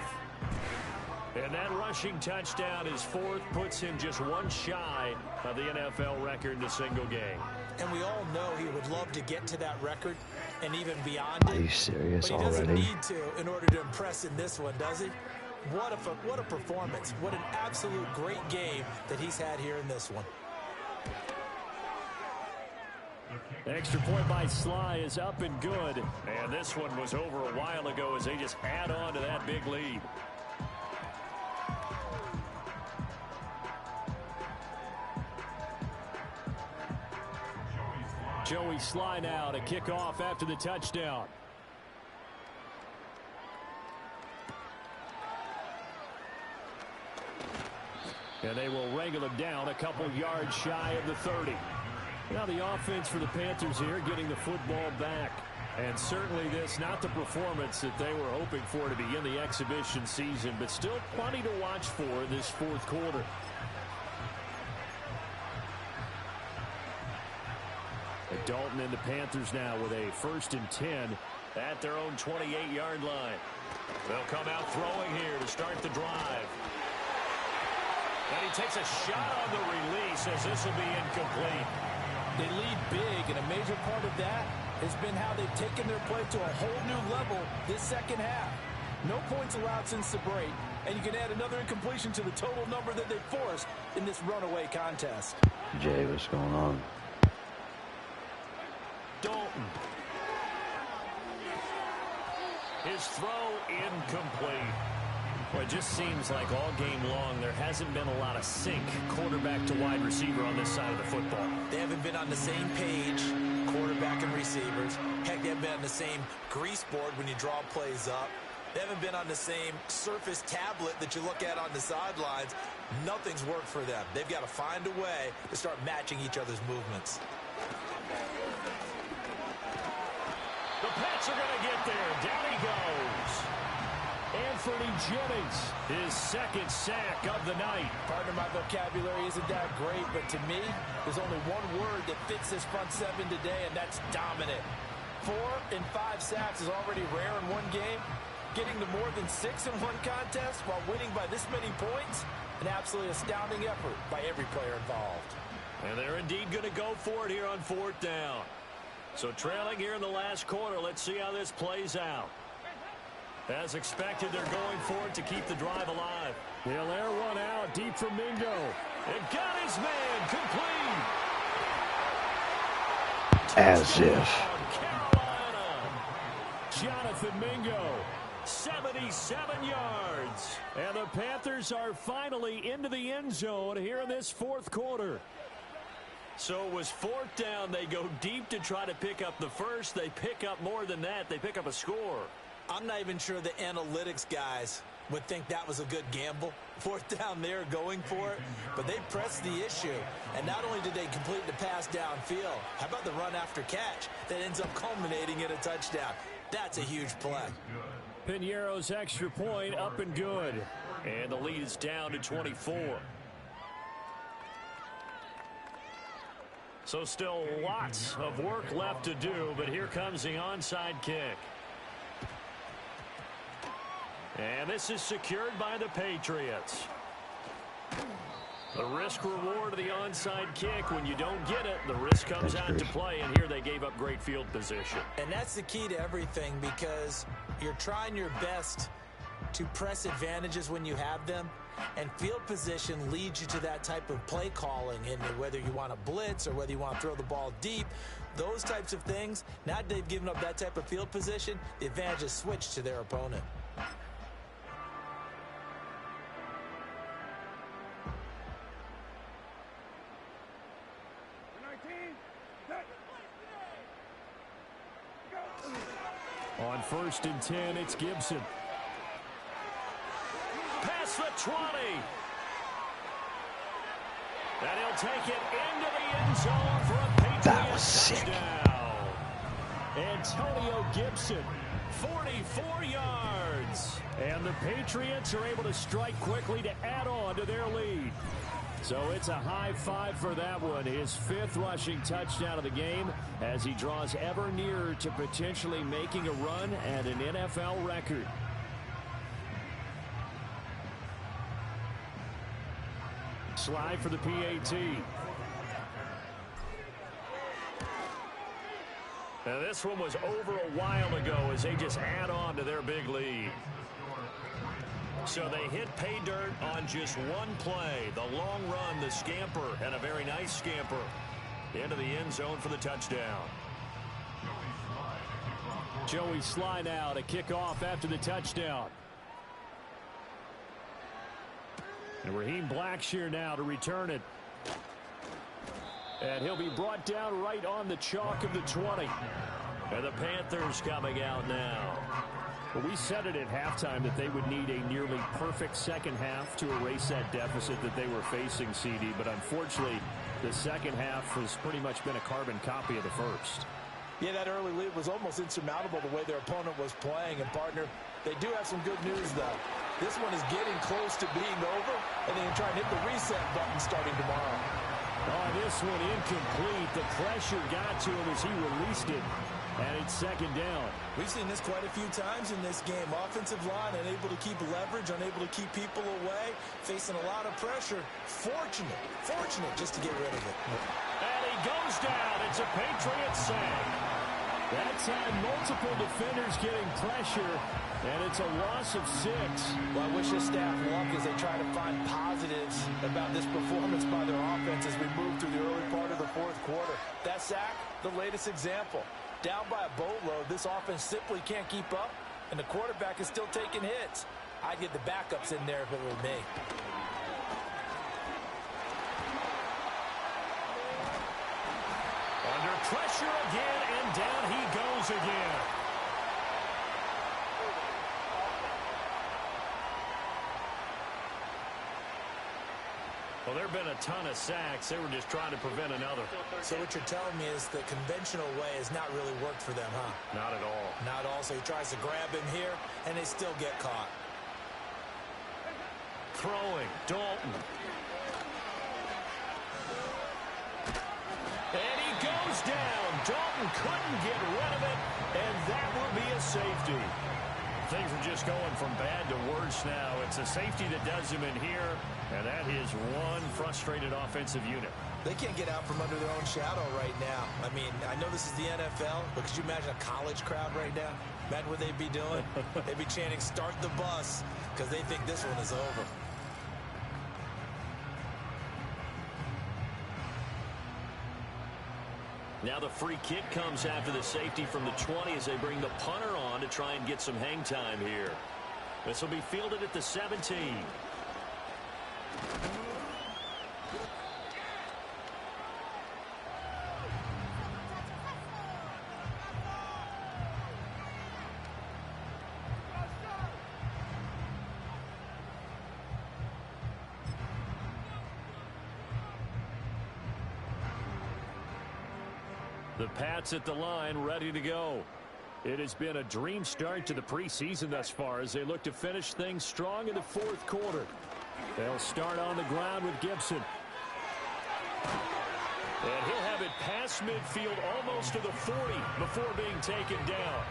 And that rushing touchdown, his 4th, puts him just one shy of the NFL record in a single game.
And we all know he would love to get to that record and even beyond it.
Are you serious
but he
already?
doesn't need to in order to impress in this one, does he? What a performance. What an absolute great game that he's had here in this one.
Extra point by Sly is up and good. And this one was over a while ago as they just add on to that big lead. Joey Sly now to kick off after the touchdown. And they will wrangle him down a couple yards shy of the 30. Now the offense for the Panthers here getting the football back. And certainly this, not the performance that they were hoping for to begin the exhibition season, but still plenty to watch for this 4th quarter. Dalton and the Panthers now with a 1st and 10 at their own 28-yard line. They'll come out throwing here to start the drive. And he takes a shot on the release as this will be incomplete.
They lead big, and a major part of that has been how they've taken their play to a whole new level this 2nd half. No points allowed since the break, and you can add another incompletion to the total number that they forced in this runaway contest.
Jay, what's going on?
Dalton. His throw incomplete. Well, it just seems like all game long there hasn't been a lot of sync quarterback to wide receiver on this side of the football.
They haven't been on the same page, quarterback and receivers. Heck, they haven't been on the same grease board when you draw plays up. They haven't been on the same surface tablet that you look at on the sidelines. Nothing's worked for them. They've got to find a way to start matching each other's movements.
The Pats are going to get there. Down he goes. Anthony Jennings, his second sack of the night.
Partner, my vocabulary isn't that great, but to me, there's only one word that fits this front seven today, and that's dominant. 4 and 5 sacks is already rare in one game. Getting to more than 6 in one contest while winning by this many points, an absolutely astounding effort by every player involved.
And they're indeed going to go for it here on 4th down. So trailing here in the last quarter, let's see how this plays out. As expected, they're going for it to keep the drive alive. He'll air one out deep from Mingo. And got his man complete.
As if.
Carolina. Jonathan Mingo, 77 yards. And the Panthers are finally into the end zone here in this 4th quarter. So it was 4th down. They go deep to try to pick up the first. They pick up more than that. They pick up a score.
I'm not even sure the analytics guys would think that was a good gamble. 4th down there going for it, but they pressed the issue. And not only did they complete the pass downfield, how about the run after catch that ends up culminating in a touchdown? That's a huge play.
Piñeiro's extra point up and good. And the lead is down to 24. So still lots of work left to do, but here comes the onside kick. And this is secured by the Patriots. The risk-reward of the onside kick, when you don't get it, the risk comes out to play, and here they gave up great field position.
And that's the key to everything, because you're trying your best to press advantages when you have them, and field position leads you to that type of play calling, and whether you want to blitz or whether you want to throw the ball deep, those types of things. Now that they've given up that type of field position, the advantage is switched to their opponent.
On 1st and 10, it's Gibson. Past the 20. And he'll take it into the end zone for a Patriots
That was sick.
touchdown. Antonio Gibson, 44 yards. And the Patriots are able to strike quickly to add on to their lead. So it's a high five for that one. His 5th rushing touchdown of the game as he draws ever nearer to potentially making a run at an NFL record. Slide for the PAT. Now this one was over a while ago as they just add on to their big lead. So they hit pay dirt on just one play. The long run, the scamper, and a very nice scamper into the end zone for the touchdown. Joey Sly now to kick off after the touchdown. And Raheem Blackshear now to return it. And he'll be brought down right on the chalk of the 20. And the Panthers coming out now. Well, we said it at halftime that they would need a nearly perfect second half to erase that deficit that they were facing, CD. But unfortunately, the second half has pretty much been a carbon copy of the first.
Yeah, that early lead was almost insurmountable the way their opponent was playing. And, partner, they do have some good news, though. This one is getting close to being over, and they can try and hit the reset button starting tomorrow.
Oh, this one incomplete. The pressure got to him as he released it. And it's 2nd down.
We've seen this quite a few times in this game. Offensive line unable to keep leverage, unable to keep people away, facing a lot of pressure. Fortunate just to get rid of it.
And he goes down. It's a Patriots sack. That's had multiple defenders getting pressure, and it's a loss of 6.
Well, I wish this staff luck as they try to find positives about this performance by their offense as we move through the early part of the fourth quarter. That sack, the latest example. Down by a boatload, this offense simply can't keep up, and the quarterback is still taking hits. I'd get the backups in there if it were me.
Under pressure again, and down he goes again. Well, there have been a ton of sacks. They were just trying to prevent another.
So what you're telling me is the conventional way has not really worked for them, huh?
Not at all.
Not at all. So he tries to grab him here, and they still get caught.
Throwing, Dalton. And he goes down. Dalton couldn't get rid of it, and that will be a safety. Things are just going from bad to worse now. It's a safety that does him in here, and that is one frustrated offensive unit.
They can't get out from under their own shadow right now. I mean, I know this is the NFL, but could you imagine a college crowd right now? Imagine what they'd be doing. They'd be chanting, "Start the bus," because they think this one is over.
Now the free kick comes after the safety from the 20 as they bring the punter on to try and get some hang time here. This will be fielded at the 17. The Pats at the line, ready to go. It has been a dream start to the preseason thus far as they look to finish things strong in the fourth quarter. They'll start on the ground with Gibson. And he'll have it past midfield almost to the 40 before being taken down.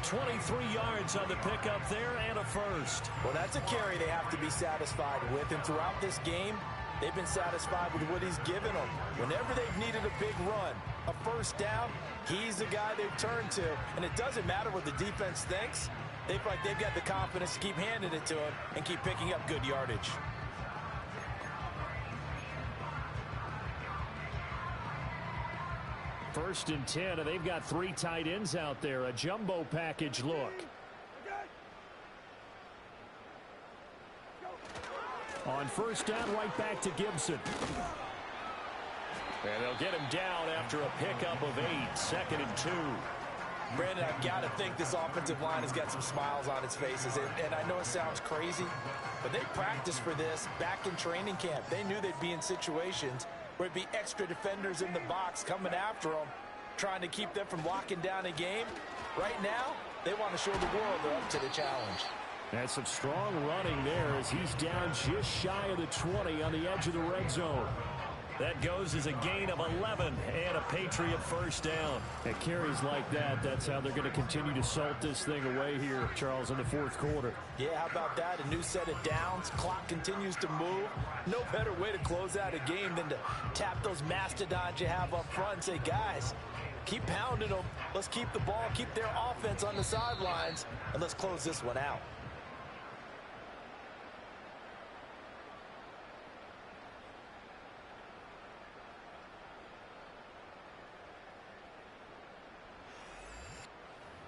23 yards on the pickup there and a first.
Well, that's a carry they have to be satisfied with, and throughout this game, they've been satisfied with what he's given them. Whenever they've needed a big run, a first down, he's the guy they've turned to. And it doesn't matter what the defense thinks. They feel like they've got the confidence to keep handing it to him and keep picking up good yardage.
First and 10, and they've got 3 tight ends out there. A jumbo package look. On first down, right back to Gibson. And they'll get him down after a pickup of 8. 2nd and 2.
Brandon, I've got to think this offensive line has got some smiles on its faces. And I know it sounds crazy, but they practiced for this back in training camp. They knew they'd be in situations where it'd be extra defenders in the box coming after them, trying to keep them from locking down a game. Right now, they want to show the world they're up to the challenge.
And some strong running there as he's down just shy of the 20 on the edge of the red zone. That goes as a gain of 11 and a Patriot first down. At carries like that, that's how they're going to continue to salt this thing away here, Charles, in the fourth quarter.
Yeah, how about that? A new set of downs. Clock continues to move. No better way to close out a game than to tap those mastodons you have up front and say, guys, keep pounding them. Let's keep the ball, keep their offense on the sidelines, and let's close this one out.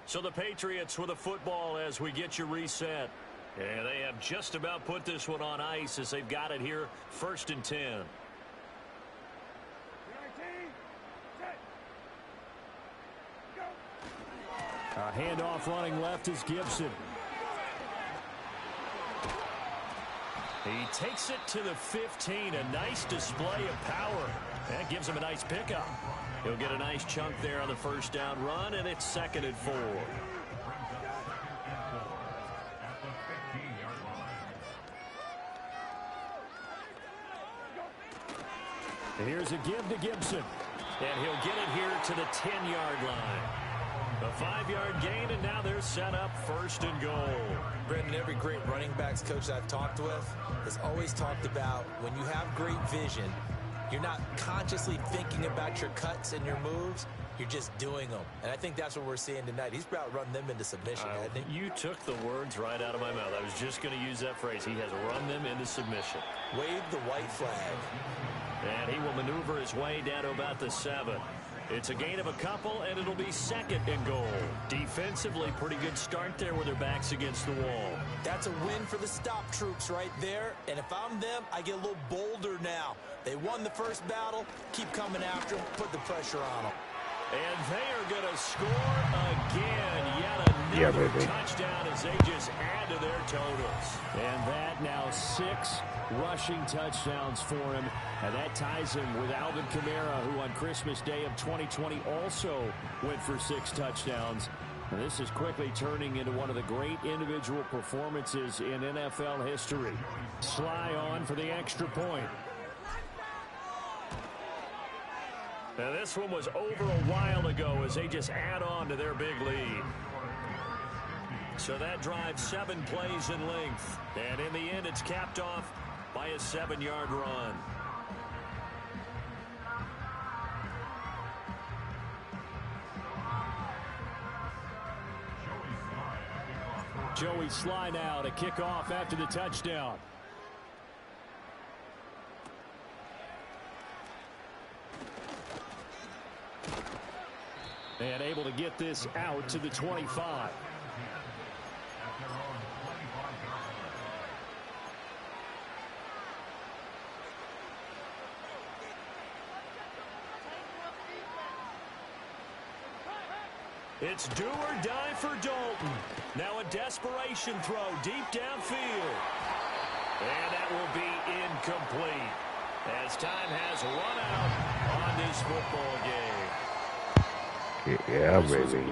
So the Patriots with a football as we get you reset. And they have just about put this one on ice as they've got it here. 1st and 10. A handoff running left is Gibson. He takes it to the 15. A nice display of power. That gives him a nice pickup. He'll get a nice chunk there on the first down run, and it's 2nd and 4. Here's a give to Gibson. And he'll get it here to the 10-yard line. A 5-yard gain, and now they're set up 1st and goal.
Brendan, every great running backs coach I've talked with has always talked about when you have great vision, you're not consciously thinking about your cuts and your moves. you're just doing them. And I think that's what we're seeing tonight. He's about run them into submission, hasn't he?
You took the words right out of my mouth. I was just going to use that phrase. He has run them into submission.
Wave the white flag.
And he will maneuver his way down to about the 7. It's a gain of a couple, and it'll be 2nd and goal. Defensively, pretty good start there with their backs against the wall.
That's a win for the stop troops right there. And if I'm them, I get a little bolder now. They won the first battle. Keep coming after them. Put the pressure on them.
And they are going to score again. Yet another touchdown as they just add to their totals. And that now 6 rushing touchdowns for him. And that ties him with Alvin Kamara, who on Christmas Day of 2020 also went for 6 touchdowns. And this is quickly turning into one of the great individual performances in NFL history. Sly on for the extra point. Now this one was over a while ago as they just add on to their big lead. So that drives 7 plays in length. And in the end, it's capped off by a 7-yard run. Joey Sly now to kick off after the touchdown. And able to get this out to the 25. It's do or die for Dalton. Now a desperation throw deep downfield. And that will be incomplete as time has run out on this football game.
Yeah, baby.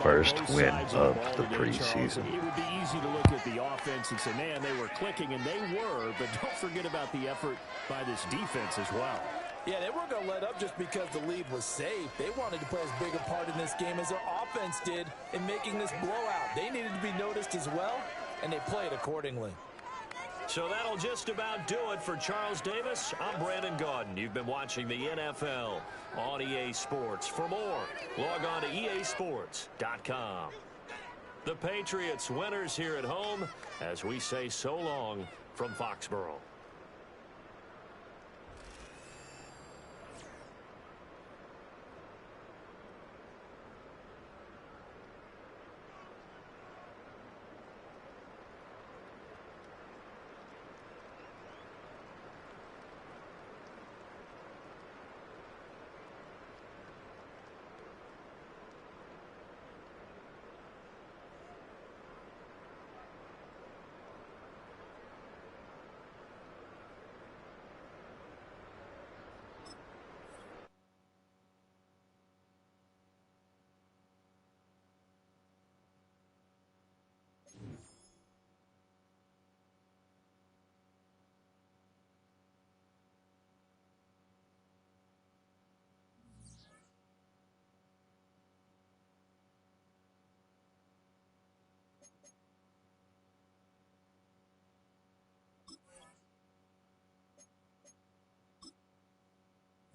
First win of the preseason.
It would be easy to look at the offense and say, man, they were clicking, and they were, but don't forget about the effort by this defense as well.
Yeah, they weren't going to let up just because the lead was safe. They wanted to play as big a part in this game as their offense did in making this blowout. They needed to be noticed as well, and they played accordingly.
So that'll just about do it for Charles Davis. I'm Brandon Gaudin. You've been watching the NFL on EA Sports. For more, log on to easports.com. The Patriots winners here at home as we say so long from Foxborough.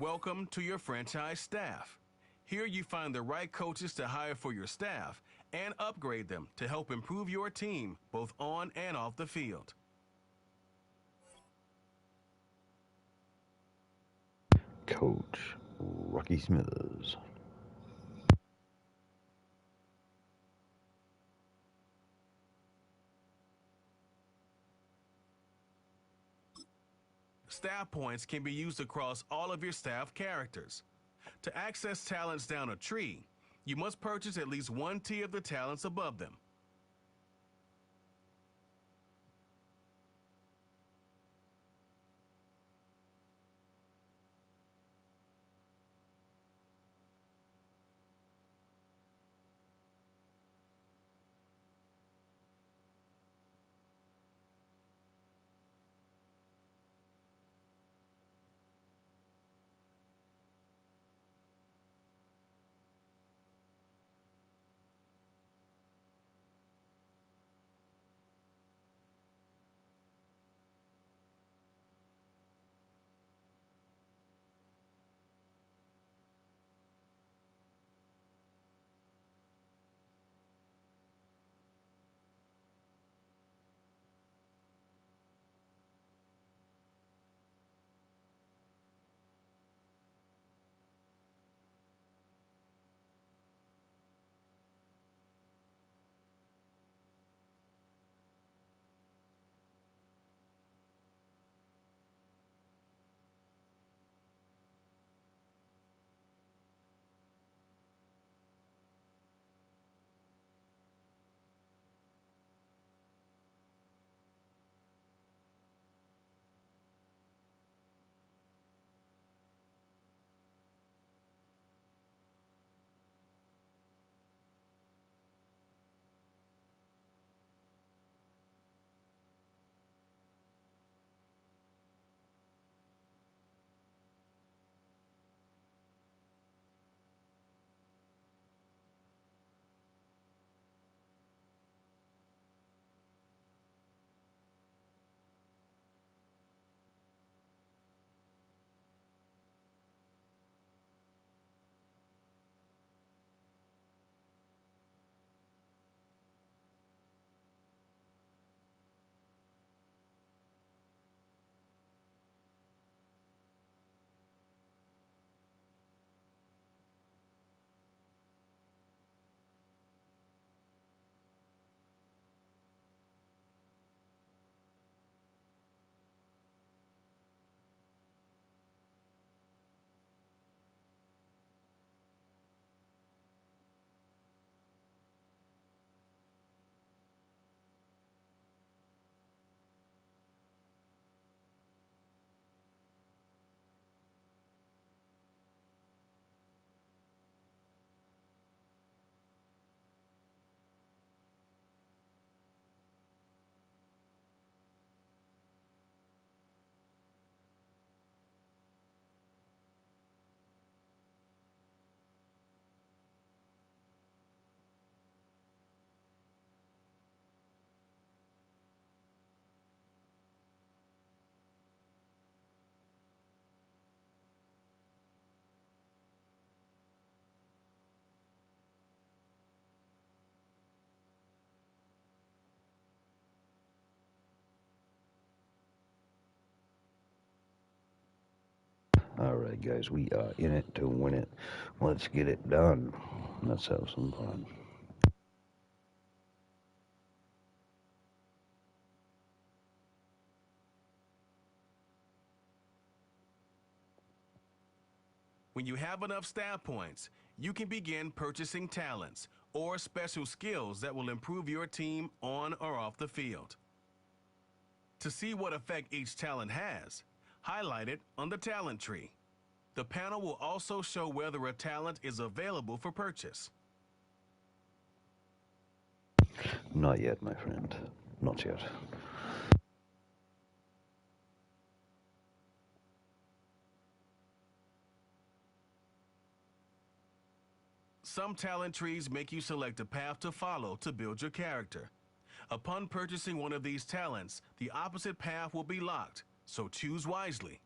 Welcome to your franchise staff. Here you find the right coaches to hire for your staff and upgrade them to help improve your team both on and off the field.
Coach Rocky Smithers.
Staff points can be used across all of your staff characters. To access talents down a tree, you must purchase at least one tier of the talents above them.
All right, guys, we are in it to win it. Let's get it done. Let's have some fun.
When you have enough stat points, you can begin purchasing talents or special skills that will improve your team on or off the field. To see what effect each talent has, highlight it on the talent tree. The panel will also show whether a talent is available for purchase.
Not yet, my friend. Not yet.
Some talent trees make you select a path to follow to build your character. Upon purchasing one of these talents, the opposite path will be locked, so choose wisely.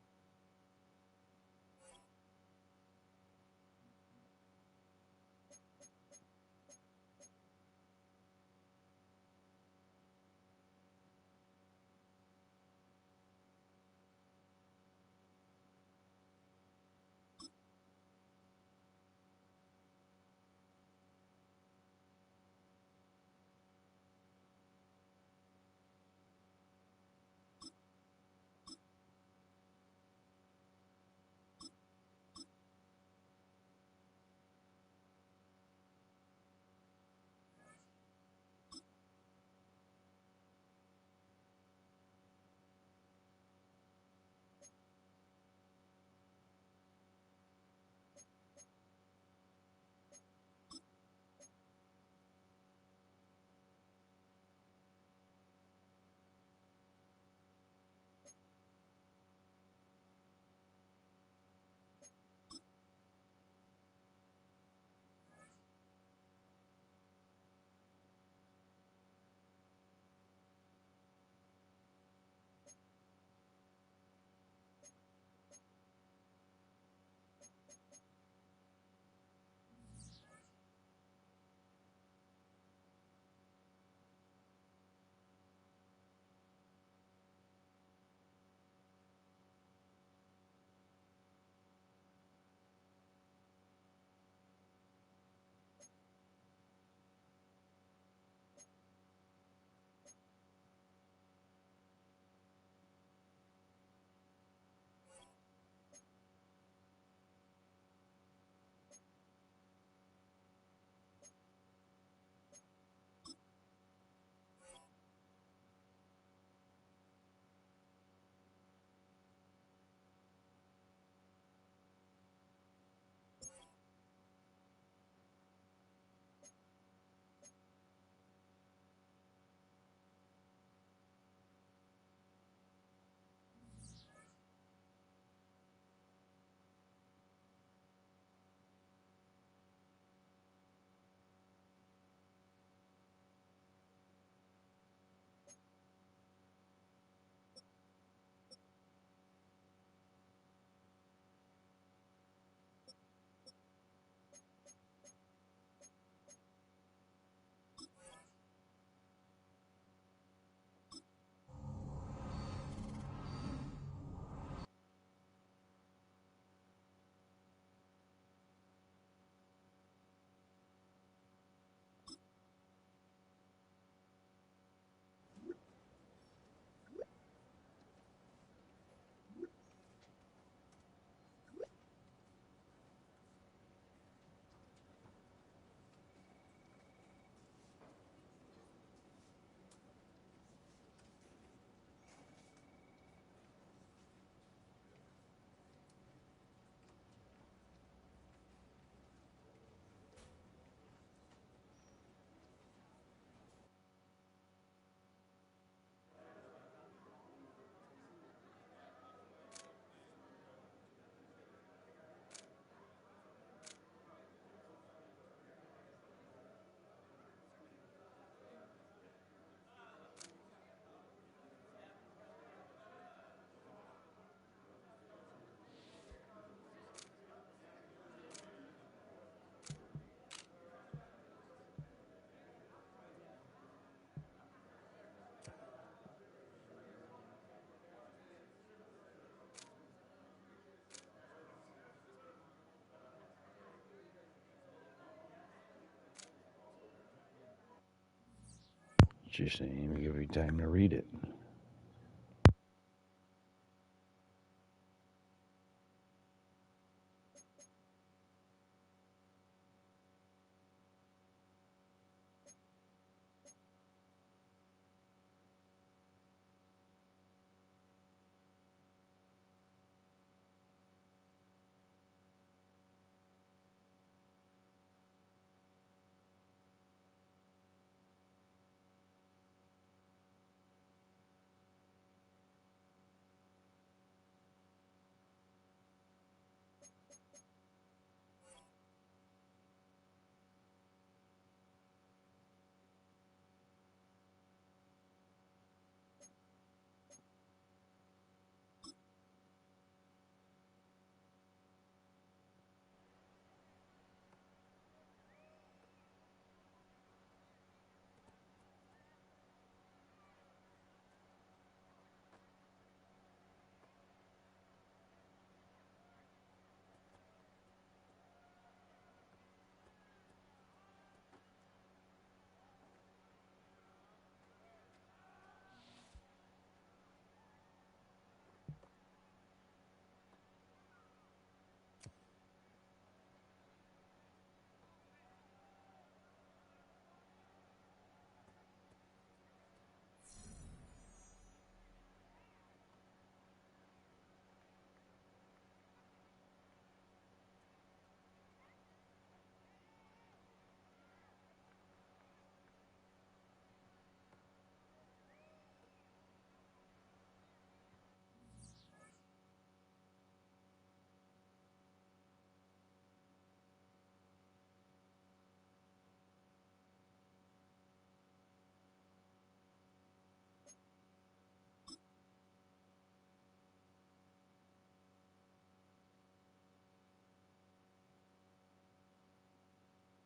Just didn't even give you time to read it.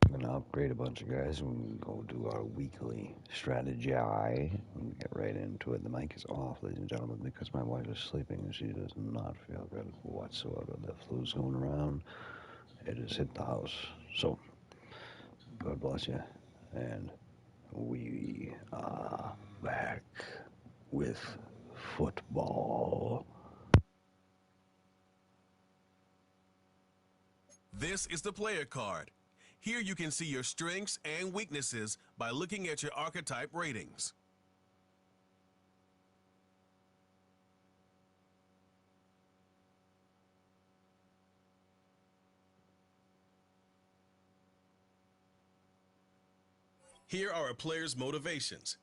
I'm gonna upgrade a bunch of guys and we can go do our weekly strategy. And get right into it. The mic is off, ladies and gentlemen, because my wife is sleeping and she does not feel good whatsoever. The flu's going around. It has hit the house. So, God bless you. And we are back with football.
This is the player card. Here you can see your strengths and weaknesses by looking at your archetype ratings. Here are a player's motivations.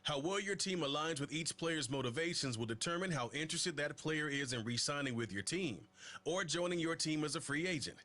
How well your team aligns with each player's motivations will determine how interested that player is in re-signing with your team or joining your team as a free agent.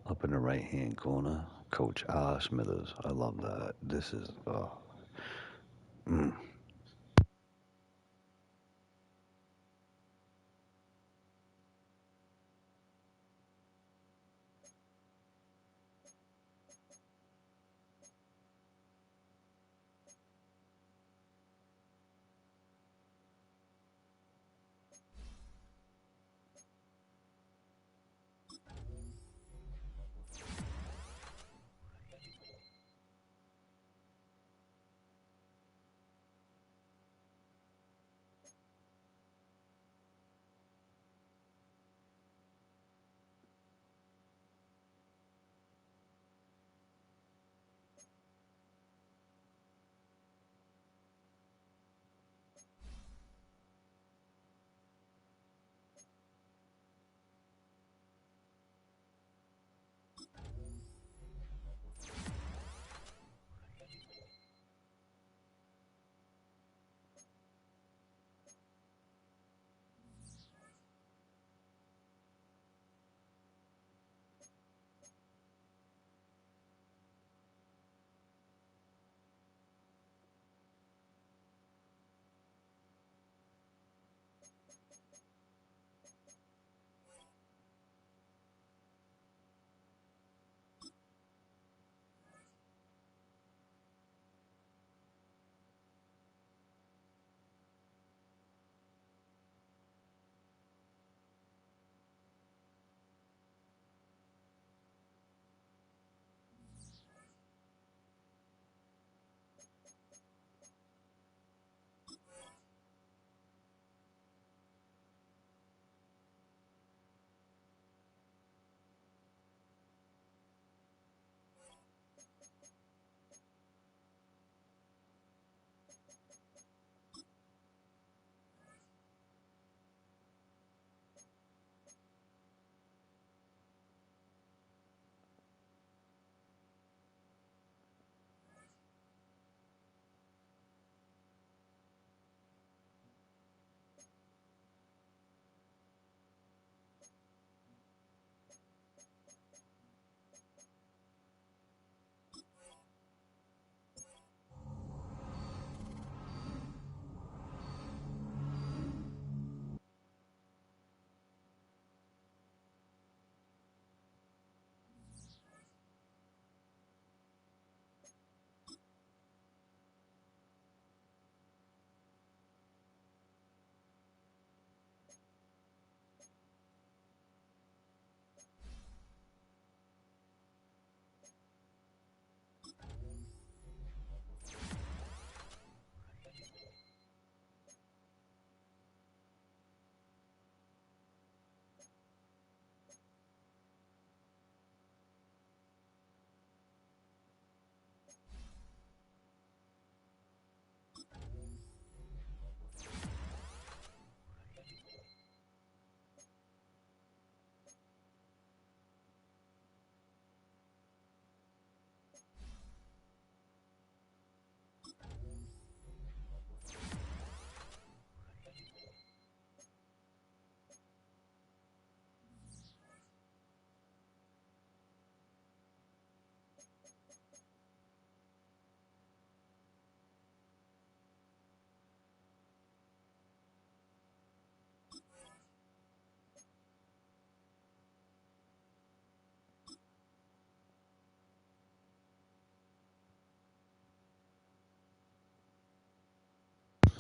Up in the right-hand corner, Coach R. Smithers. I love that. This is,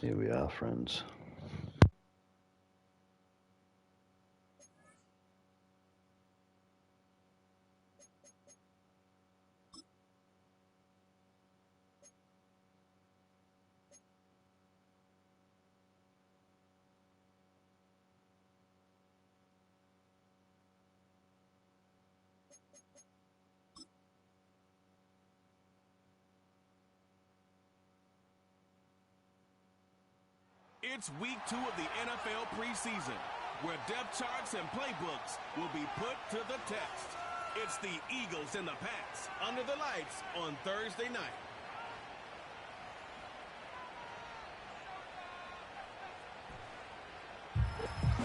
Here we are, friends.
It's week 2 of the NFL preseason, where depth charts and playbooks will be put to the test. It's the Eagles and the Pats under the lights on Thursday night.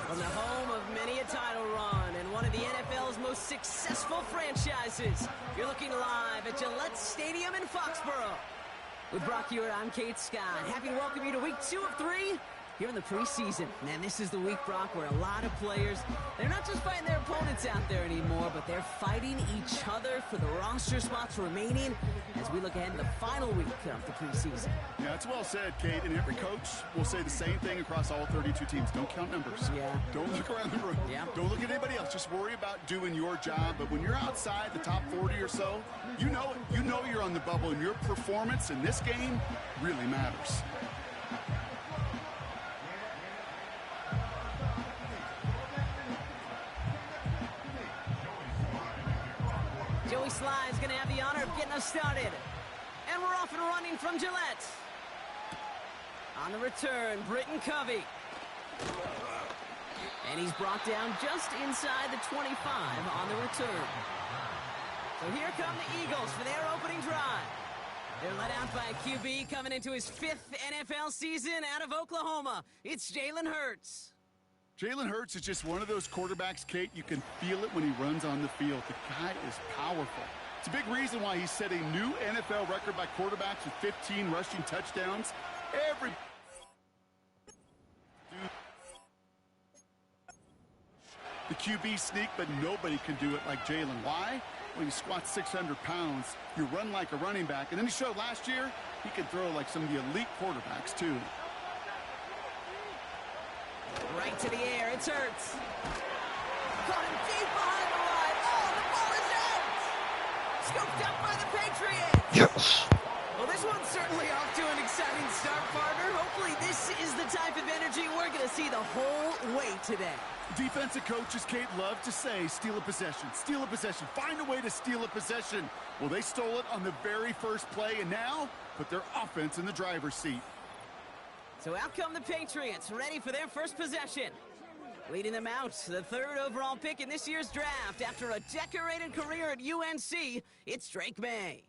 From the home of many a title run and one of the NFL's most successful franchises, you're looking live at Gillette Stadium in Foxborough. With Brock Hewitt, I'm Kate Scott. Happy to welcome you to week 2 of 3 here in the preseason. Man, this is the week, Brock, where a lot of players, they're not just fighting their opponents out there anymore, but they're fighting each other for the roster spots remaining as we look ahead to the final week of the preseason.
Yeah, that's well said, Kate. And every coach will say the same thing across all 32 teams. Don't count numbers.
Yeah.
Don't look around the room.
Yeah.
Don't look at anybody else. Just worry about doing your job. But when you're outside the top 40 or so, you know it. You know you're on the bubble, and your performance in this game really matters.
Joey Sly is going to have the honor of getting us started. And we're off and running from Gillette. On the return, Britton Covey. And he's brought down just inside the 25 on the return. So here come the Eagles for their opening drive. They're led out by a QB coming into his 5th NFL season out of Oklahoma. It's Jalen Hurts.
Jalen Hurts is just one of those quarterbacks, Kate. You can feel it when he runs on the field. The guy is powerful. It's a big reason why he set a new NFL record by quarterbacks with 15 rushing touchdowns. The QB sneak, but nobody can do it like Jalen. Why? Well, he squats 600 pounds. You run like a running back. And then he showed last year he can throw like some of the elite quarterbacks, too.
Right to the air, it's Hurts. Caught him deep behind the line. Oh, the ball is out! Scooped up by the Patriots.
Yes!
Well, this one's certainly off to an exciting start, partner. Hopefully this is the type of energy we're going to see the whole way today.
Defensive coaches, Kate, love to say, steal a possession, find a way to steal a possession. Well, they stole it on the very first play, and now put their offense in the driver's seat.
So out come the Patriots, ready for their first possession. Leading them out, the 3rd overall pick in this year's draft. After a decorated career at UNC, it's Drake May.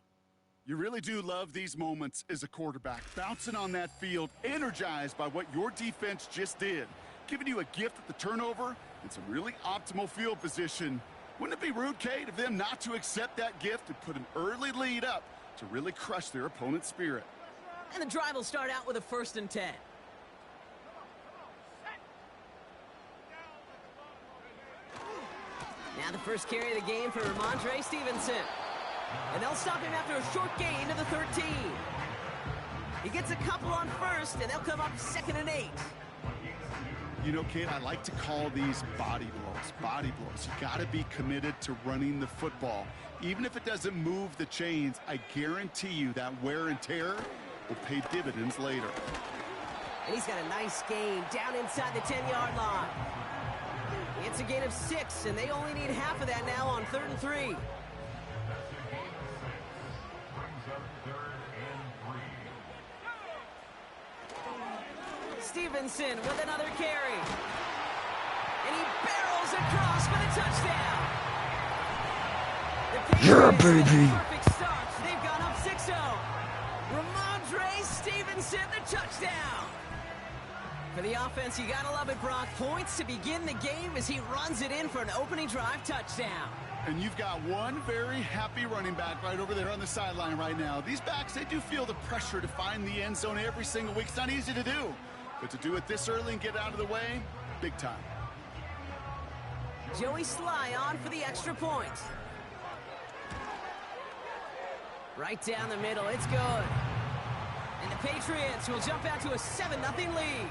You really do love these moments as a quarterback, bouncing on that field, energized by what your defense just did, giving you a gift at the turnover and some really optimal field position. Wouldn't it be rude, Kate, of them not to accept that gift and put an early lead up to really crush their opponent's spirit?
And the drive will start out with a 1st and 10. Now the first carry of the game for Ramondre Stevenson. And they'll stop him after a short gain to the 13. He gets a couple on 1st, and they'll come up 2nd and 8.
You know, Kate, I like to call these body blows. Body blows. You got to be committed to running the football. Even if it doesn't move the chains, I guarantee you that wear and tear will pay dividends later.
And he's got a nice gain down inside the 10-yard line. It's a gain of 6, and they only need half of that now on 3rd and 3. Stevenson with another carry. And he barrels across for the touchdown. The Patriots
baby.
Perfect start. They've gone up 6-0. Ramondre Stevenson, the touchdown. For the offense, you gotta love it, Brock. Points to begin the game as he runs it in for an opening drive touchdown.
And you've got one very happy running back right over there on the sideline right now. These backs, they do feel the pressure to find the end zone every single week. It's not easy to do. But to do it this early and get out of the way, big time.
Joey Sly on for the extra point. Right down the middle, it's good. And the Patriots will jump out to a 7-0 lead.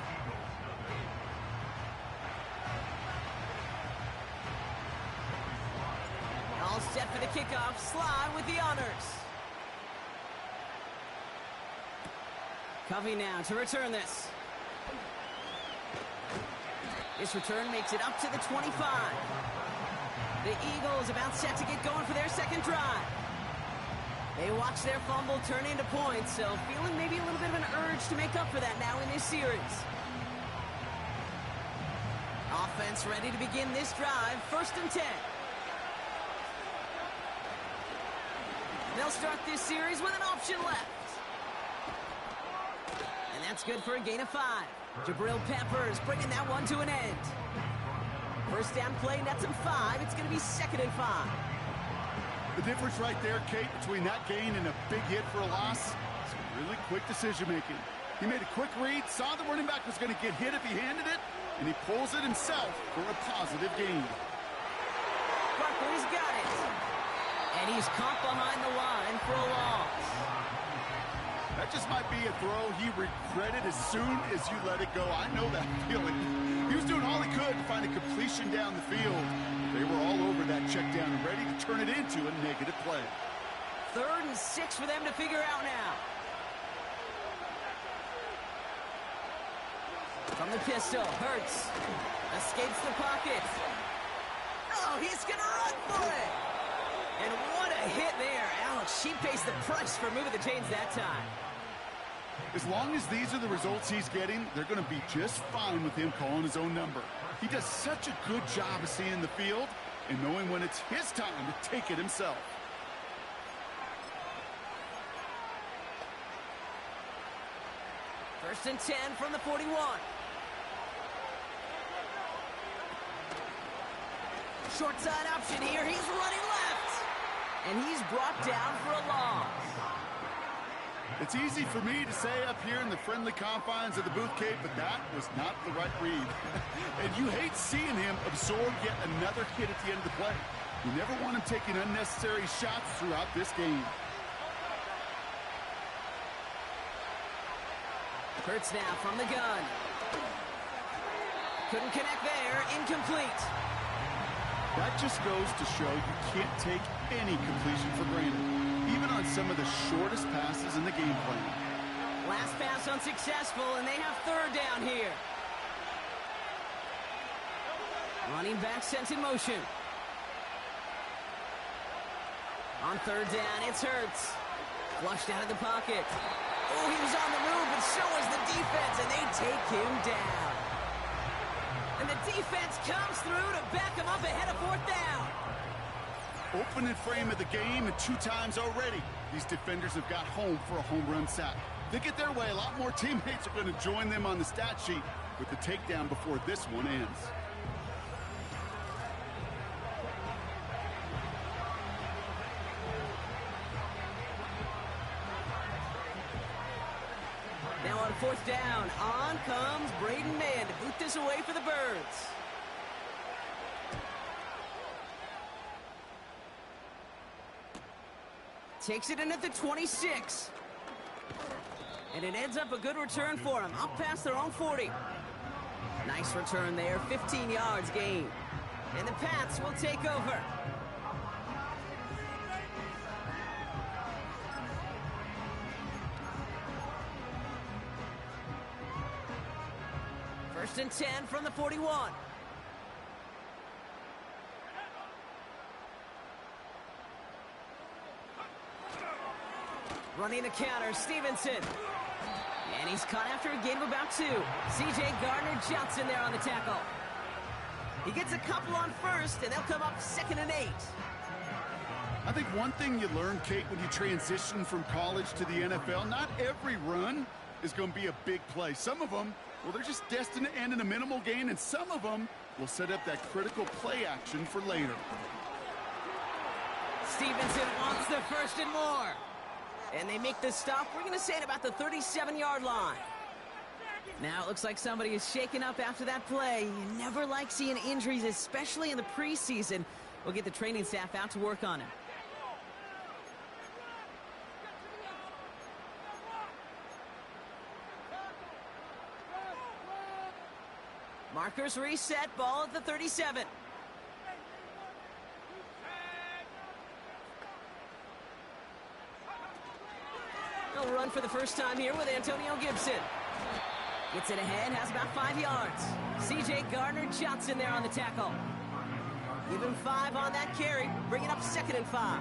All set for the kickoff. Slide with the honors. Covey now to return this. This return makes it up to the 25. The Eagles about set to get going for their second drive. They watch their fumble turn into points, so feeling maybe a little bit of an urge to make up for that now in this series. Offense ready to begin this drive, 1st and 10. They'll start this series with an option left. And that's good for a gain of 5. Jabril Peppers bringing that one to an end. First down play nets him 5. It's going to be 2nd and 5.
The difference right there, Kate, between that gain and a big hit for a loss is really quick decision-making. He made a quick read, saw the running back was going to get hit if he handed it, and he pulls it himself for a positive gain.
Barkley's got it. And he's caught behind the line for a loss.
That just might be a throw he regretted as soon as you let it go. I know that feeling. He was doing all he could to find a completion down the field. They were all over that check down and ready to turn it into a negative play.
3rd and 6 for them to figure out now. From the pistol, Hurts escapes the pocket. Oh, he's going to run for it. And what a hit there. Alex, she pays the price for moving the chains that time.
As long as these are the results he's getting, they're going to be just fine with him calling his own number. He does such a good job of seeing the field and knowing when it's his time to take it himself.
First and 10 from the 41. Short side option here. He's running left. And he's brought down for a loss.
It's easy for me to say up here in the friendly confines of the booth, Kate, but that was not the right read. And you hate seeing him absorb yet another hit at the end of the play. You never want him taking unnecessary shots throughout this game.
Hurts now from the gun. Couldn't connect there. Incomplete.
That just goes to show you can't take any completion for granted, even on some of the shortest passes in the game plan.
Last pass unsuccessful, and they have 3rd down here. Running back sent in motion. On 3rd down, it's Hurts. Flushed out of the pocket. Oh, he was on the move, but so was the defense, and they take him down. And the defense comes through to back him up ahead of 4th down.
Opening frame of the game, and 2 times already, these defenders have got home for a home run sack. They get their way, a lot more teammates are going to join them on the stat sheet with the takedown before this one ends.
Now on 4th down, on comes Braden Mann to boot this away for the Birds. Takes it in at the 26. And it ends up a good return for him, up past their own 40. Nice return there, 15 yards gain. And the Pats will take over. First and 10 from the 41. Running the counter, Stevenson. And he's caught after a gain of about 2. C.J. Gardner-Johnson there on the tackle. He gets a couple on 1st, and they'll come up 2nd and 8.
I think one thing you learn, Kate, when you transition from college to the NFL, not every run is going to be a big play. Some of them, well, they're just destined to end in a minimal gain, and some of them will set up that critical play action for later.
Stevenson wants the 1st and more. And they make the stop, we're going to say, at about the 37-yard line. Now it looks like somebody is shaken up after that play. You never like seeing injuries, especially in the preseason. We'll get the training staff out to work on him. Markers reset, ball at the 37. He'll run for the first time here with Antonio Gibson. Gets it ahead, has about 5 yards. C.J. Gardner-Johnson there on the tackle. Give him 5 on that carry, bringing up 2nd and 5.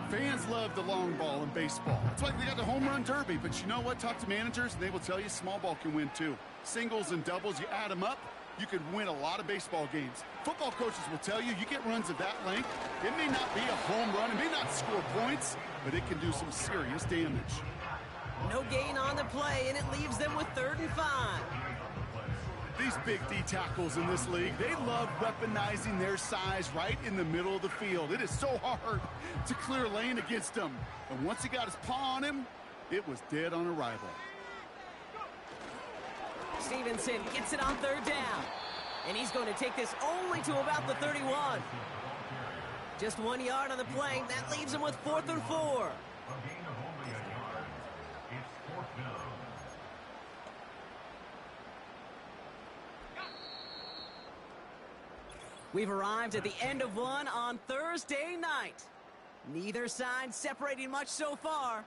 Fans love the long ball in baseball. That's why they got the home run derby. But you know what? Talk to managers, and they will tell you small ball can win too. Singles and doubles, you add them up, you could win a lot of baseball games. Football coaches will tell you get runs of that length. It may not be a home run, it may not score points, but it can do some serious damage.
No gain on the play, and it leaves them with 3rd and 5.
These big D tackles in this league, they love weaponizing their size right in the middle of the field. It is so hard to clear lane against them. And once he got his paw on him, it was dead on arrival.
Stevenson gets it on 3rd down. And he's going to take this only to about the 31. Just 1 yard on the play. That leaves him with 4th and 4. We've arrived at the end of one on Thursday night. Neither side separating much so far.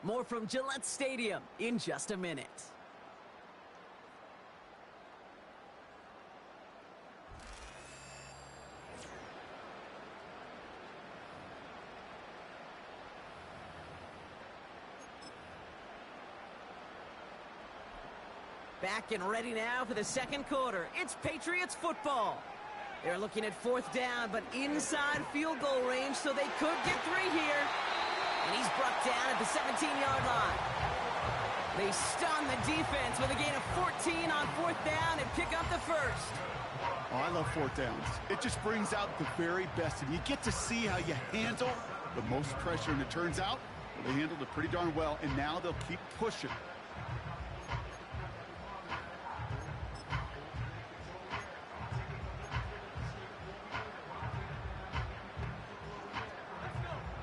More from Gillette Stadium in just a minute. Back and ready now for the 2nd quarter. It's Patriots football. They're looking at 4th down, but inside field goal range, so they could get 3 here. And he's brought down at the 17-yard line. They stun the defense with a gain of 14 on 4th down and pick up the 1st.
Oh, I love 4th downs. It just brings out the very best, and you get to see how you handle the most pressure, and it turns out they handled it pretty darn well, and now they'll keep pushing.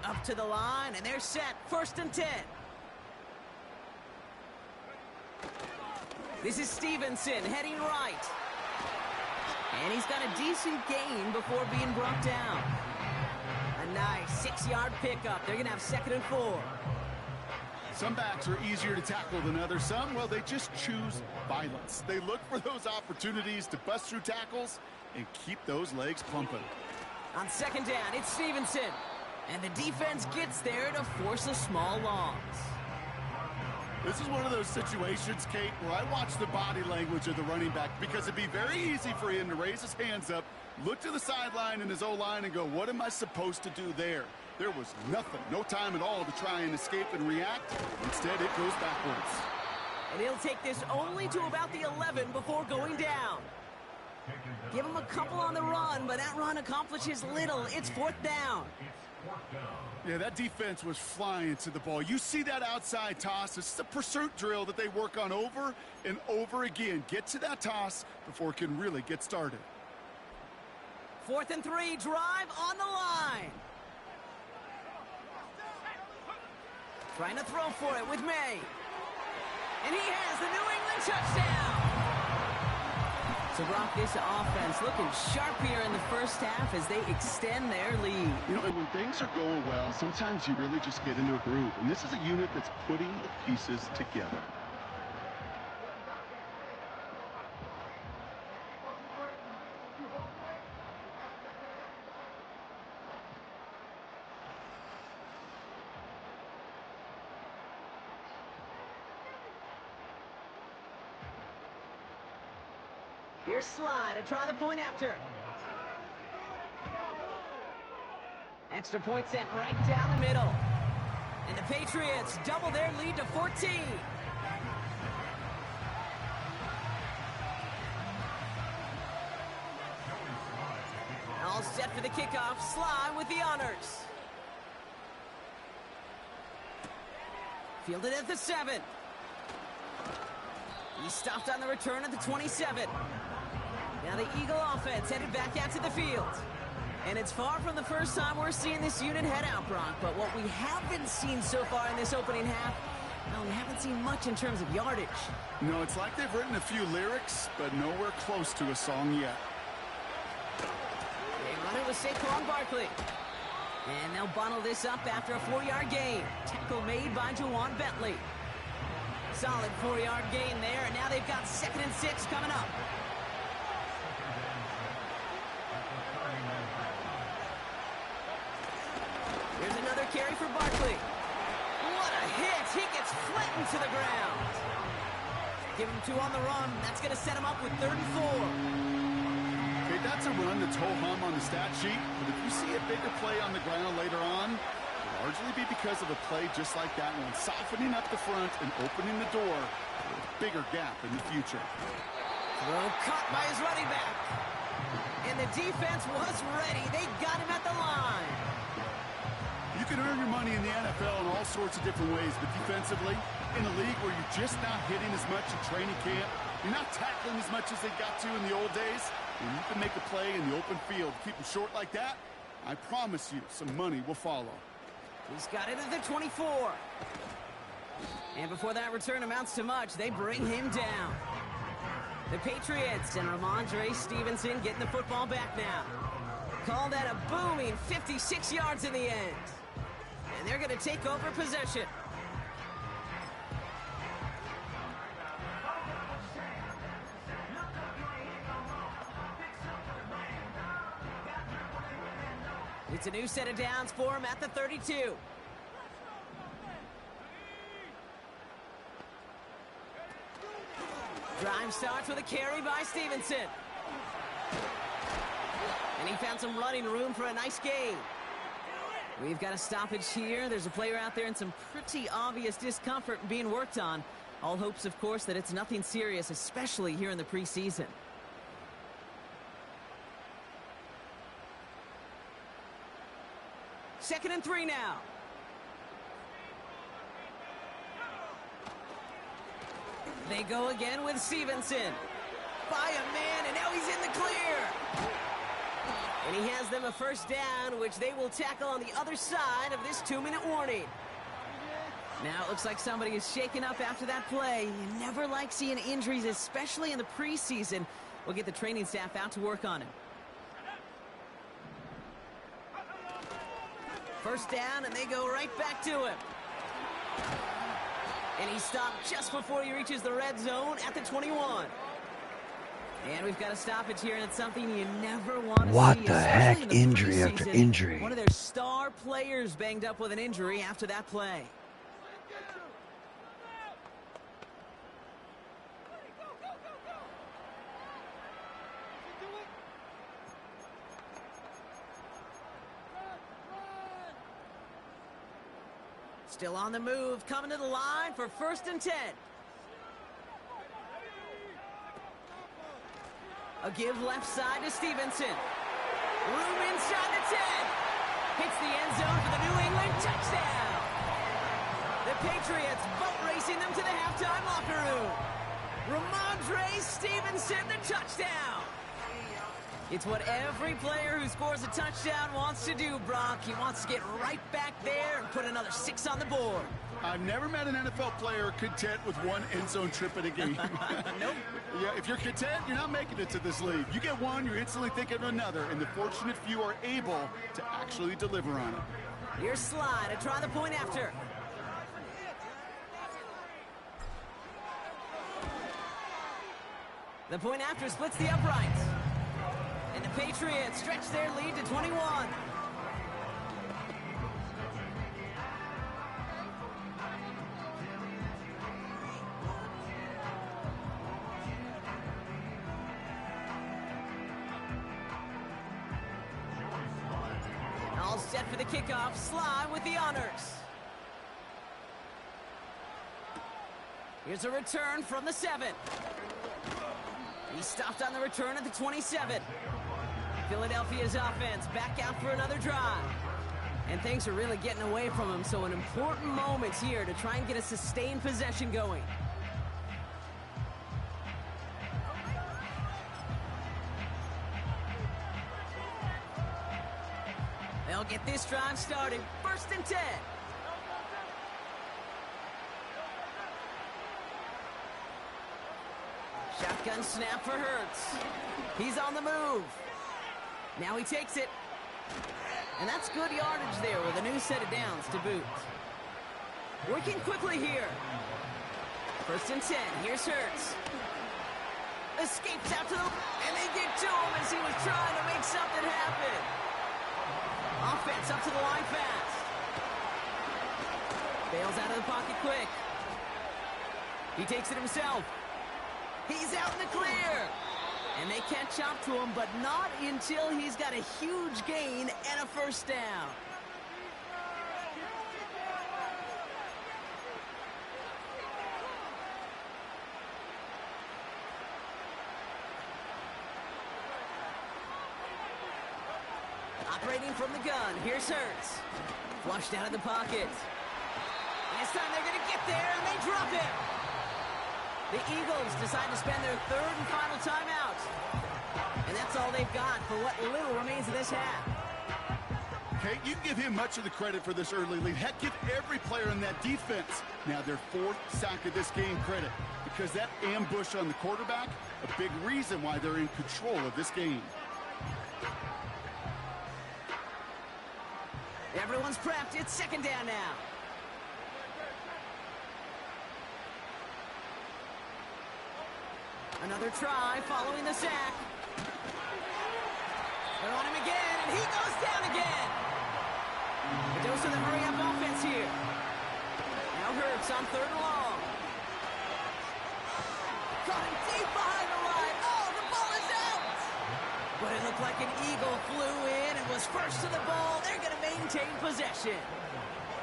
Up to the line, and they're set. 1st and 10. This is Stevenson heading right. And he's got a decent gain before being brought down. A nice 6-yard pickup. They're going to have 2nd and 4.
Some backs are easier to tackle than others. Some, well, they just choose violence. They look for those opportunities to bust through tackles and keep those legs pumping.
On 2nd down, it's Stevenson. And the defense gets there to force a small loss.
This is one of those situations, Kate, where I watch the body language of the running back, because it'd be very easy for him to raise his hands up, look to the sideline in his O-line and go, what am I supposed to do there? There was nothing, no time at all to try and escape and react. Instead, it goes backwards.
And he'll take this only to about the 11 before going down. Give him a couple on the run, but that run accomplishes little. It's 4th down.
Yeah, that defense was flying to the ball. You see that outside toss. This is a pursuit drill that they work on over and over again. Get to that toss before it can really get started.
4th and 3, drive on the line. Trying to throw for it with May. And he has the New England touchdown. So, Brock, this offense looking sharp here in the 1st half as they extend their lead.
You know, and when things are going well, sometimes you really just get into a groove. And this is a unit that's putting the pieces together.
Here's Slide to try the point after. Extra point sent right down the middle. And the Patriots double their lead to 14. All set for the kickoff. Slide with the honors. Fielded at the 7. He stopped on the return at the 27. Now the Eagle offense headed back out to the field. And it's far from the first time we're seeing this unit head out, Brock. But what we haven't seen so far in this opening half, well, we haven't seen much in terms of yardage.
No, it's like they've written a few lyrics, but nowhere close to a song yet.
They run it with Saquon Barkley. And they'll bottle this up after a 4-yard gain. Tackle made by Jawan Bentley. Solid 4-yard gain there, and now they've got 2nd and 6 coming up. Here's another carry for Barkley. What a hit! He gets flattened to the ground. Give him 2 on the run. That's going to set him up with 3rd and 4.
Okay, that's a run that's ho-hum on the stat sheet, but if you see a bigger play on the ground later on, it'll largely be because of a play just like that one, softening up the front and opening the door for a bigger gap in the future.
Throw caught by his running back. And the defense was ready. They got him at the line.
You can earn your money in the NFL in all sorts of different ways, but defensively, in a league where you're just not hitting as much in training camp, you're not tackling as much as they got to in the old days, and you can make a play in the open field. Keep them short like that, I promise you some money will follow.
He's got it at the 24. And before that return amounts to much, they bring him down. The Patriots and Ramondre Stevenson getting the football back now. Call that a booming 56 yards in the end. And they're going to take over possession. It's a new set of downs for him at the 32. Drive starts with a carry by Stevenson. And he found some running room for a nice gain. We've got a stoppage here. There's a player out there in some pretty obvious discomfort being worked on. All hopes, of course, that it's nothing serious, especially here in the preseason. Second and 3 now. They go again with Stevenson. By a man, and now he's in the clear. And he has them a first down, which they will tackle on the other side of this 2-minute warning. Now it looks like somebody is shaken up after that play. You never like seeing injuries, especially in the preseason. We'll get the training staff out to work on him. First down, and they go right back to him. And he stopped just before he reaches the red zone at the 21. And we've got a stoppage here, and it's something you never want to see.
What the heck? Injury after injury.
One of their star players banged up with an injury after that play. Still on the move, coming to the line for 1st and 10. A give left side to Stevenson. Room inside the 10. Hits the end zone for the New England touchdown. The Patriots boat racing them to the halftime locker room. Ramondre Stevenson, the touchdown. It's what every player who scores a touchdown wants to do, Brock. He wants to get right back there and put another 6 on the board.
I've never met an NFL player content with one end zone trip in a game.
Nope.
Yeah, if you're content, you're not making it to this league. You get one, you're instantly thinking of another, and the fortunate few are able to actually deliver on it.
Here's Slide to try the point after. The point after splits the uprights. And the Patriots stretch their lead to 21. All set for the kickoff. Sly with the honors. Here's a return from the 7. He stopped on the return at the 27. Philadelphia's offense back out for another drive. And things are really getting away from him, so an important moment here to try and get a sustained possession going. They'll get this drive started. 1st and 10. Shotgun snap for Hurts. He's on the move. Now he takes it. And that's good yardage there with a new set of downs to boot. Working quickly here. 1st and 10. Here's Hurts. Escapes out to the... And they get to him as he was trying to make something happen. Offense up to the line fast. Bails out of the pocket quick. He takes it himself. He's out in the clear. And they catch up to him, but not until he's got a huge gain and a 1st down. Operating from the gun, here's Hurts. Flushed out of the pocket. And this time they're going to get there, and they drop him. The Eagles decide to spend their 3rd and final timeout. And that's all they've got for what little remains of this half.
Okay, you can give him much of the credit for this early lead. Heck, give every player in that defense now their 4th sack of this game credit. Because that ambush on the quarterback, a big reason why they're in control of this game.
Everyone's prepped. It's 2nd down now. Another try following the sack. They're on him again, and he goes down again. A dose of the hurry-up offense here. Now Hurts on 3rd and long. Caught him deep behind the line. Oh, the ball is out. But it looked like an Eagle flew in and was first to the ball. They're going to maintain possession.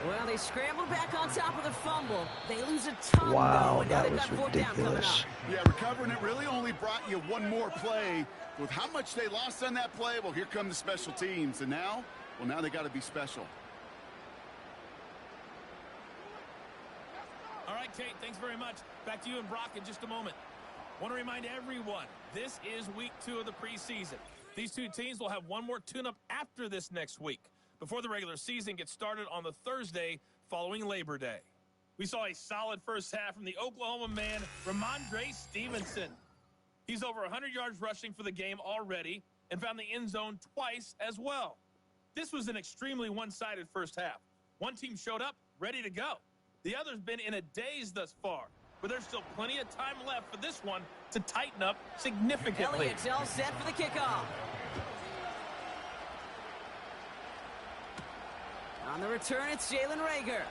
Well, they scrambled back on top of the fumble. They lose a ton, though, and now they've got 4th down coming up.
Yeah, recovering it really only brought you one more play. With how much they lost on that play, well, here come the special teams. And now, well, now they got to be special.
All right, Kate, thanks very much. Back to you and Brock in just a moment. Want to remind everyone, this is week 2 of the preseason. These two teams will have one more tune-up after this next week, before the regular season gets started on the Thursday following Labor Day. We saw a solid first half from the Oklahoma man, Ramondre Stevenson. He's over 100 yards rushing for the game already and found the end zone twice as well. This was an extremely one-sided first half. One team showed up, ready to go. The other's been in a daze thus far, but there's still plenty of time left for this one to tighten up significantly.
Elliott's all set for the kickoff. On the return, it's Jalen Reagor.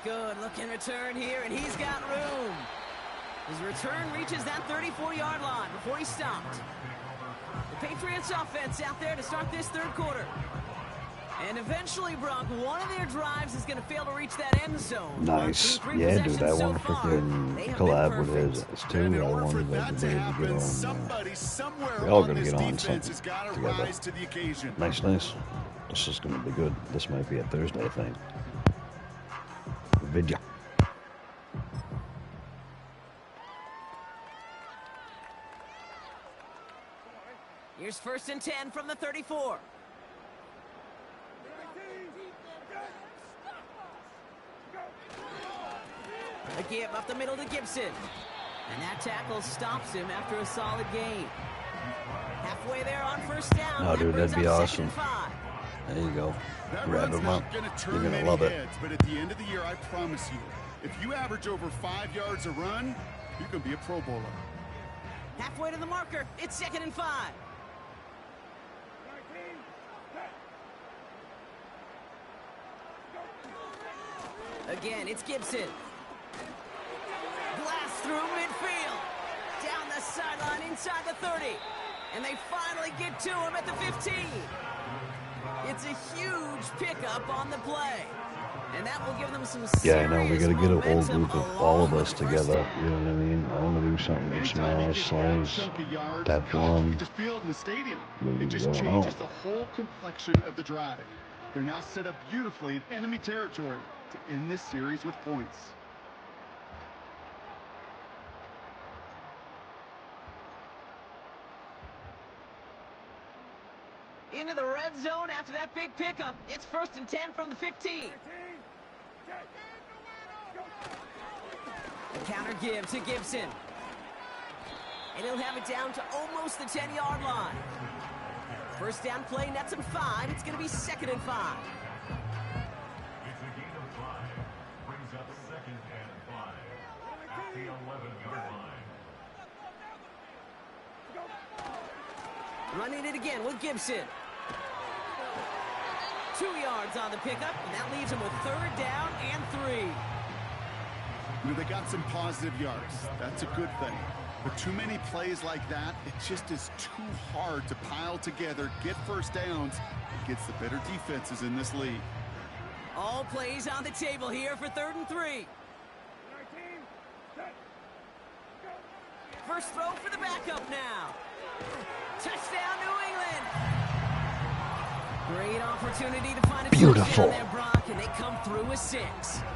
Good looking return here, and he's got room. His return reaches that 34-yard line before he's stopped. The Patriots offense out there to start this 3rd quarter. And eventually, Brock, one of their drives is going to fail to reach that end zone.
Nice. Yeah, dude, I want to freaking collab with his too. I wanted them to be able to get on. We're all going to get on something together. Nice, nice. This is going to be good. This might be a Thursday thing. Video.
Here's 1st and 10 from the 34. A give up the middle to Gibson. And that tackle stops him after a solid gain. Halfway there on 1st down.
Oh, dude, that'd be awesome. There you go. Grab him up. You're going to love it.
But at the end of the year, I promise you, if you average over 5 yards a run, you can be a Pro Bowler.
Halfway to the marker. It's 2nd and 5. Again, it's Gibson. Blast through midfield. Down the sideline inside the 30. And they finally get to him at the 15. It's a huge pickup on the play. And that will give them some serious
Yeah, I know. We got to get a whole group of all of us together. You know what I mean? I want to do something with smash, slice, tap one.
The field in the stadium.
Really
It just
going
changes
on.
the whole complexion of the drive. They're now set up beautifully in enemy territory to end this series with points.
Into the red zone after that big pickup. It's 1st and 10 from the 15. The counter give to Gibson. And he'll have it down to almost the 10-yard line. First down play nets him 5. It's going to be 2nd and 5.
It's a gain of 5. Brings up 2nd and 5 at the 11-yard line.
Running it again with Gibson. 2 yards on the pickup, and that leaves him with 3rd down and 3.
You know, they got some positive yards. That's a good thing. But too many plays like that, it just is too hard to pile together, get first downs against the better defenses in this league.
All plays on the table here for 3rd and 3. First throw for the backup now. Touchdown, New England. Great opportunity to find a touchdown there, Brock, and they come through with 6.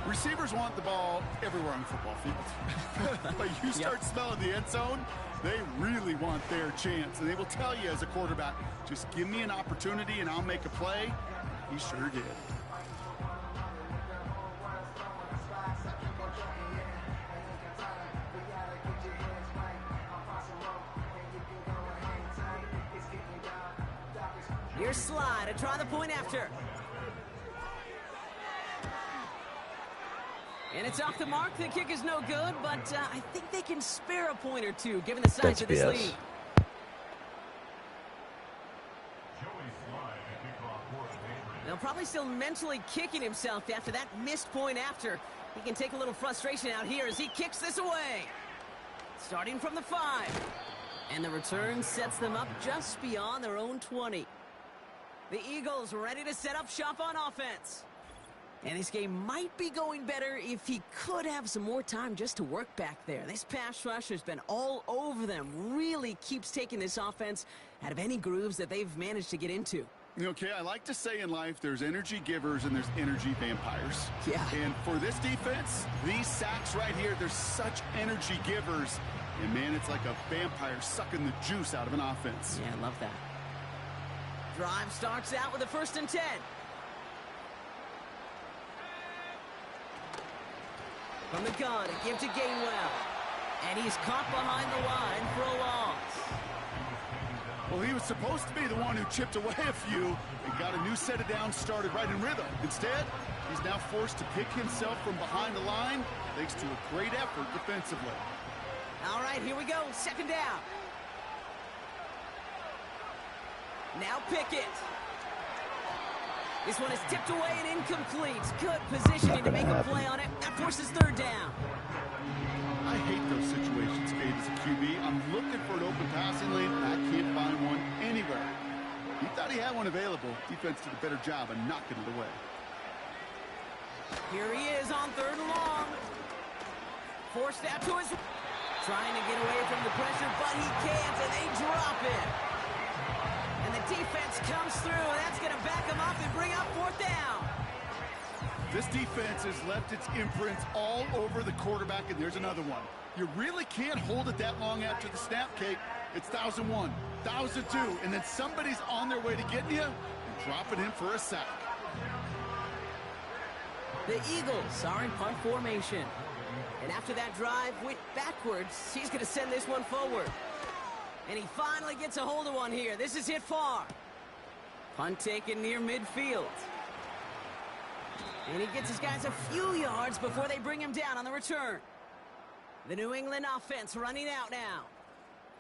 Receivers want the ball everywhere on the football field. But you start smelling the end zone, they really want their chance. And they will tell you as a quarterback, just give me an opportunity and I'll make a play. He sure did.
Here's Slide to try the point after. And it's off the mark. The kick is no good, but I think they can spare a point or two, given the size of this lead. They'll probably still mentally kicking himself after that missed point after. He can take a little frustration out here as he kicks this away. Starting from the 5. And the return sets them up just beyond their own 20. The Eagles ready to set up shop on offense. And this game might be going better if he could have some more time just to work back there. This pass rush has been all over them. Really keeps taking this offense out of any grooves that they've managed to get into.
Okay, I like to say in life there's energy givers and there's energy vampires.
Yeah.
And for this defense, these sacks right here, they're such energy givers. And man, it's like a vampire sucking the juice out of an offense.
Yeah, I love that. Drive starts out with a 1st and 10. From the gun, a give to Gainwell. And he's caught behind the line for a loss.
Well, he was supposed to be the one who chipped away a few and got a new set of downs started right in rhythm. Instead, he's now forced to pick himself from behind the line thanks to a great effort defensively.
All right, here we go. 2nd down. Now Pickett. This one is tipped away and incomplete. Good positioning to make a play on it. That forces 3rd down.
I hate those situations, Kate, as a QB. I'm looking for an open passing lane, and I can't find one anywhere. He thought he had one available. Defense did a better job of knocking it away.
Here he is on 3rd and long. Forced out to his... Trying to get away from the pressure, but he can't, and they drop it. And the defense comes through, and that's going to back him up and bring up 4th down.
This defense has left its imprints all over the quarterback, and there's another one. You really can't hold it that long after the snap, Kate. It's 1,001, 1,002, and then somebody's on their way to getting you and dropping him for a sack.
The Eagles are in punt formation. And after that drive went backwards, he's going to send this one forward. And he finally gets a hold of one here. This is hit far. Punt taken near midfield. And he gets his guys a few yards before they bring him down on the return. The New England offense running out now.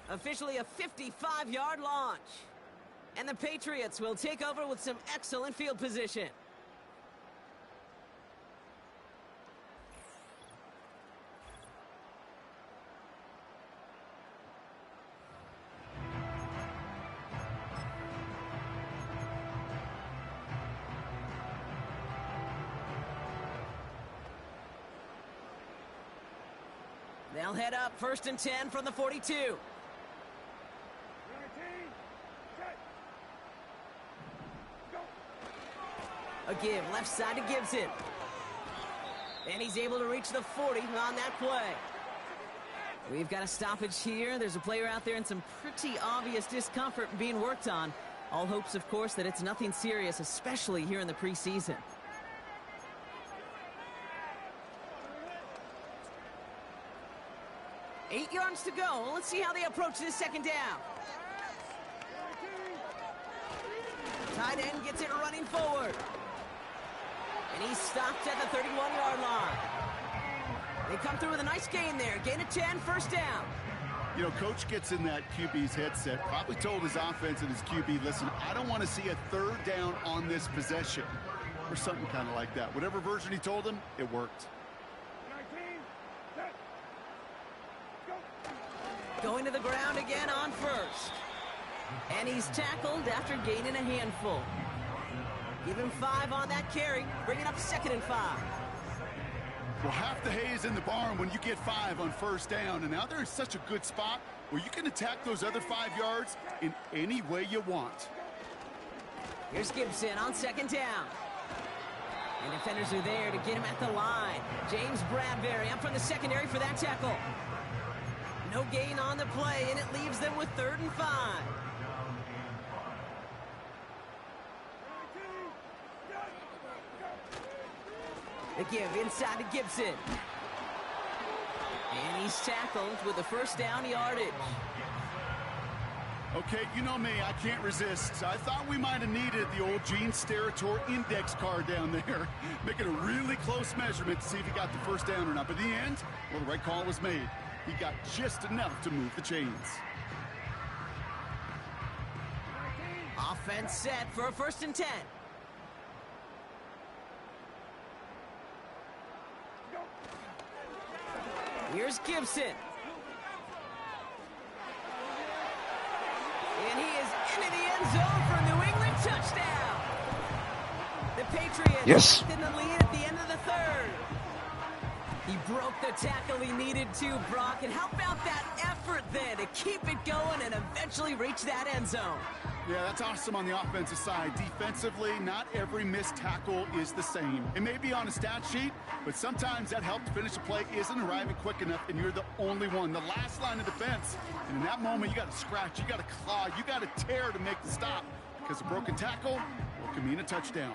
Officially a 55-yard launch. And the Patriots will take over with some excellent field position. They'll head up 1st and 10 from the 42. A give left side to Gibson. And he's able to reach the 40 on that play. We've got a stoppage here. There's a player out there in some pretty obvious discomfort being worked on. All hopes, of course, that it's nothing serious, especially here in the preseason. 8 yards to go. Let's see how they approach this second down. Tight end gets it running forward. And he's stopped at the 31-yard line. They come through with a nice gain there. Gain of 10, first down.
You know, coach gets in that QB's headset, probably told his offense and his QB, listen, I don't want to see a third down on this possession. Or something kind of like that. Whatever version he told him, it worked.
Going to the ground again on first. And he's tackled after gaining a handful. Give him 5 on that carry, bringing up 2nd and 5.
Well, half the hay is in the barn when you get 5 on first down. And now they're in such a good spot where you can attack those other 5 yards in any way you want.
Here's Gibson on 2nd down. And defenders are there to get him at the line. James Bradbury up from the secondary for that tackle. No gain on the play, and it leaves them with 3rd and 5. The give inside to Gibson. And he's tackled with a first down yardage.
Okay, you know me, I can't resist. I thought we might have needed the old Gene Steratore index card down there. Making a really close measurement to see if he got the first down or not. But in the end, well, the right call was made. He got just enough to move the chains.
Offense set for a 1st and 10. Here's Gibson. And he is into the end zone for a New England touchdown. The Patriots in the lead at the end of the 3rd. He broke the tackle he needed to, Brock. And how about that effort then to keep it going and eventually reach that end zone?
Yeah, that's awesome on the offensive side. Defensively, not every missed tackle is the same. It may be on a stat sheet, but sometimes that help to finish a play isn't arriving quick enough, and you're the only one. The last line of defense. And in that moment, you got to scratch, you got to claw, you got to tear to make the stop. Because a broken tackle can mean a touchdown.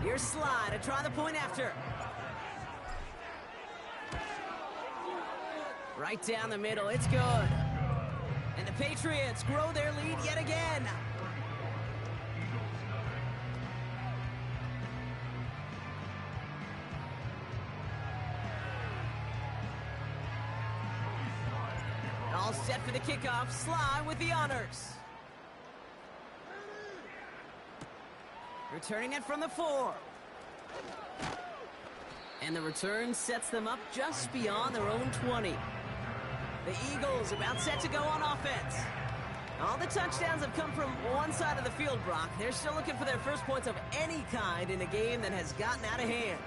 Here's Sly to try the point after. Right down the middle, it's good. And the Patriots grow their lead yet again. All set for the kickoff. Sly with the honors. Returning it from the 4. And the return sets them up just beyond their own 20. The Eagles about set to go on offense. All the touchdowns have come from one side of the field, Brock. They're still looking for their first points of any kind in a game that has gotten out of hand.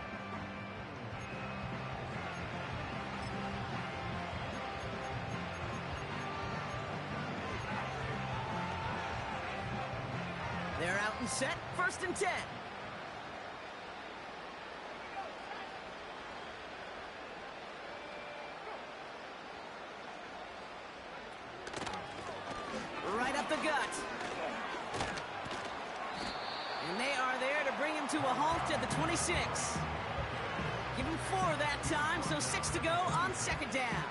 They're out and set, 1st and 10. Right up the gut. And they are there to bring him to a halt at the 26. Give him 4 that time, so 6 to go on 2nd down.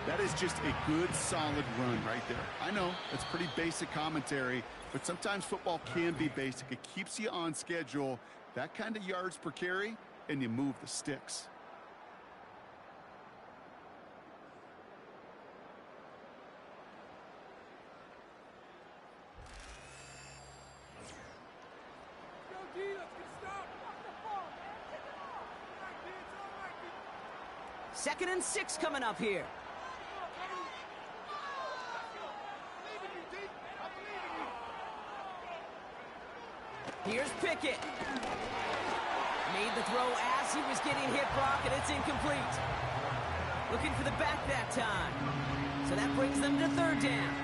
That is just a good, solid run right there. I know, it's pretty basic commentary, but sometimes football can be basic. It keeps you on schedule, that kind of yards per carry, and you move the sticks.
Second and 6 coming up here. Here's Pickett. Made the throw as he was getting hit, Brock, and it's incomplete. Looking for the back that time. So that brings them to 3rd down.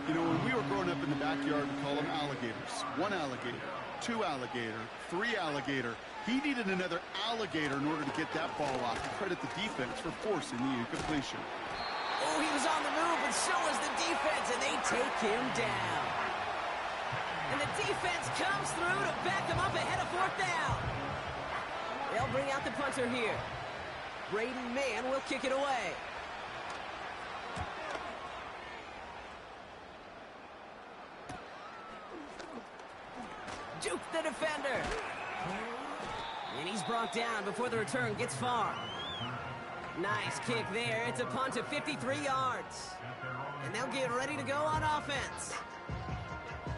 You know, when we were growing up in the backyard, we call them alligators. 1 alligator, 2 alligator, 3 alligator. He needed another alligator in order to get that ball off. Credit the defense for forcing the incompletion.
Oh, he was on the move, and so was the defense, and they take him down. defense comes through to back them up ahead of 4th down. They'll bring out the punter here. Braden Mann will kick it away. Juke the defender. And he's brought down before the return gets far. Nice kick there. It's a punt of 53 yards. And they'll get ready to go on offense.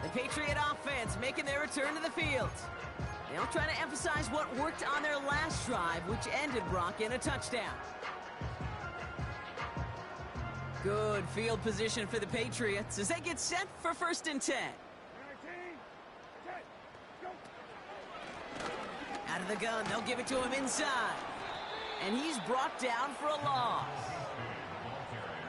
The Patriot offense making their return to the field. They'll try to emphasize what worked on their last drive, which ended, Brock, in a touchdown. Good field position for the Patriots as they get set for 1st and 10. Out of the gun, they'll give it to him inside. And he's brought down for a loss.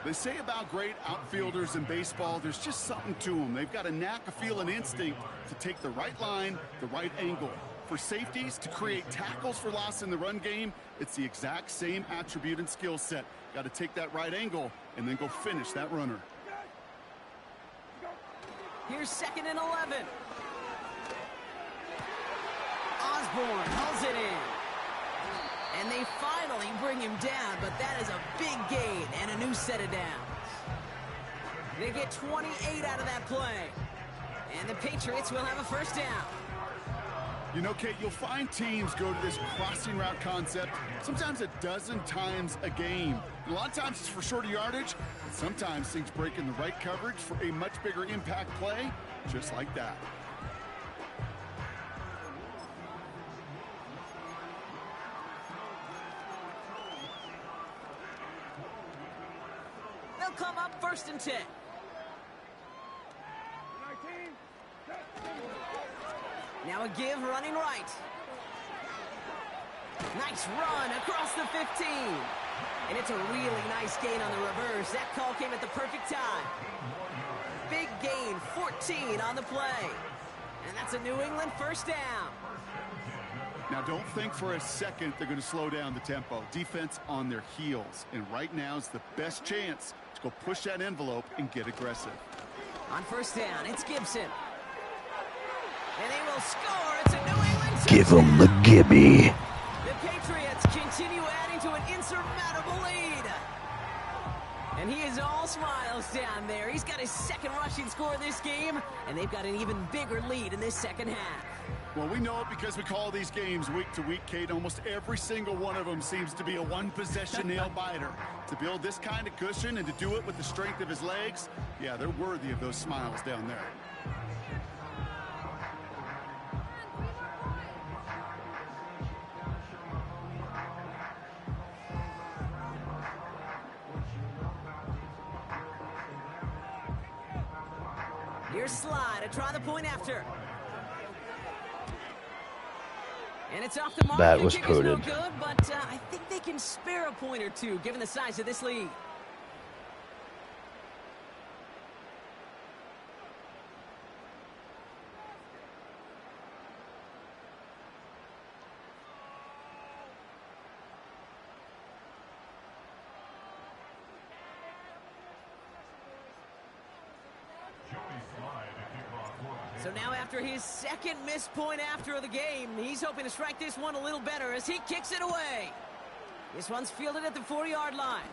They say about great outfielders in baseball, there's just something to them. They've got a knack, a feel, and instinct to take the right line, the right angle. For safeties, to create tackles for loss in the run game, it's the exact same attribute and skill set. Got to take that right angle and then go finish that runner.
Here's 2nd and 11. Osborne hauls it in. And they finally bring him down, but that is a big gain and a new set of downs. They get 28 out of that play. And the Patriots will have a 1st down.
You know, Kate, you'll find teams go to this crossing route concept sometimes a dozen times a game. And a lot of times it's for shorter yardage, but sometimes things break in the right coverage for a much bigger impact play, just like that.
They'll come up 1st and 10. Now a give running right. Nice run across the 15. And it's a really nice gain on the reverse. That call came at the perfect time. Big gain, 14 on the play. And that's a New England 1st down.
Now, don't think for a second they're going to slow down the tempo. Defense on their heels. And right now is the best chance to go push that envelope and get aggressive.
On 1st down, it's Gibson. And they will score. It's a New England touchdown.
Give them the Gibby.
The Patriots continue adding to an insurmountable lead. And he is all smiles down there. He's got his 2nd rushing score this game, and they've got an even bigger lead in this 2nd half.
Well, we know it because we call these games week to week, Kate. Almost every single one of them seems to be a one-possession nail-biter. To build this kind of cushion and to do it with the strength of his legs, yeah, they're worthy of those smiles down there.
Here's Slide to try the point after. And it's off the mark.
That was
Kick is no
pooted.
good, but I think they can spare a point or two given the size of this lead. So now after his 2nd missed point after the game, he's hoping to strike this one a little better as he kicks it away. This one's fielded at the 40-yard line.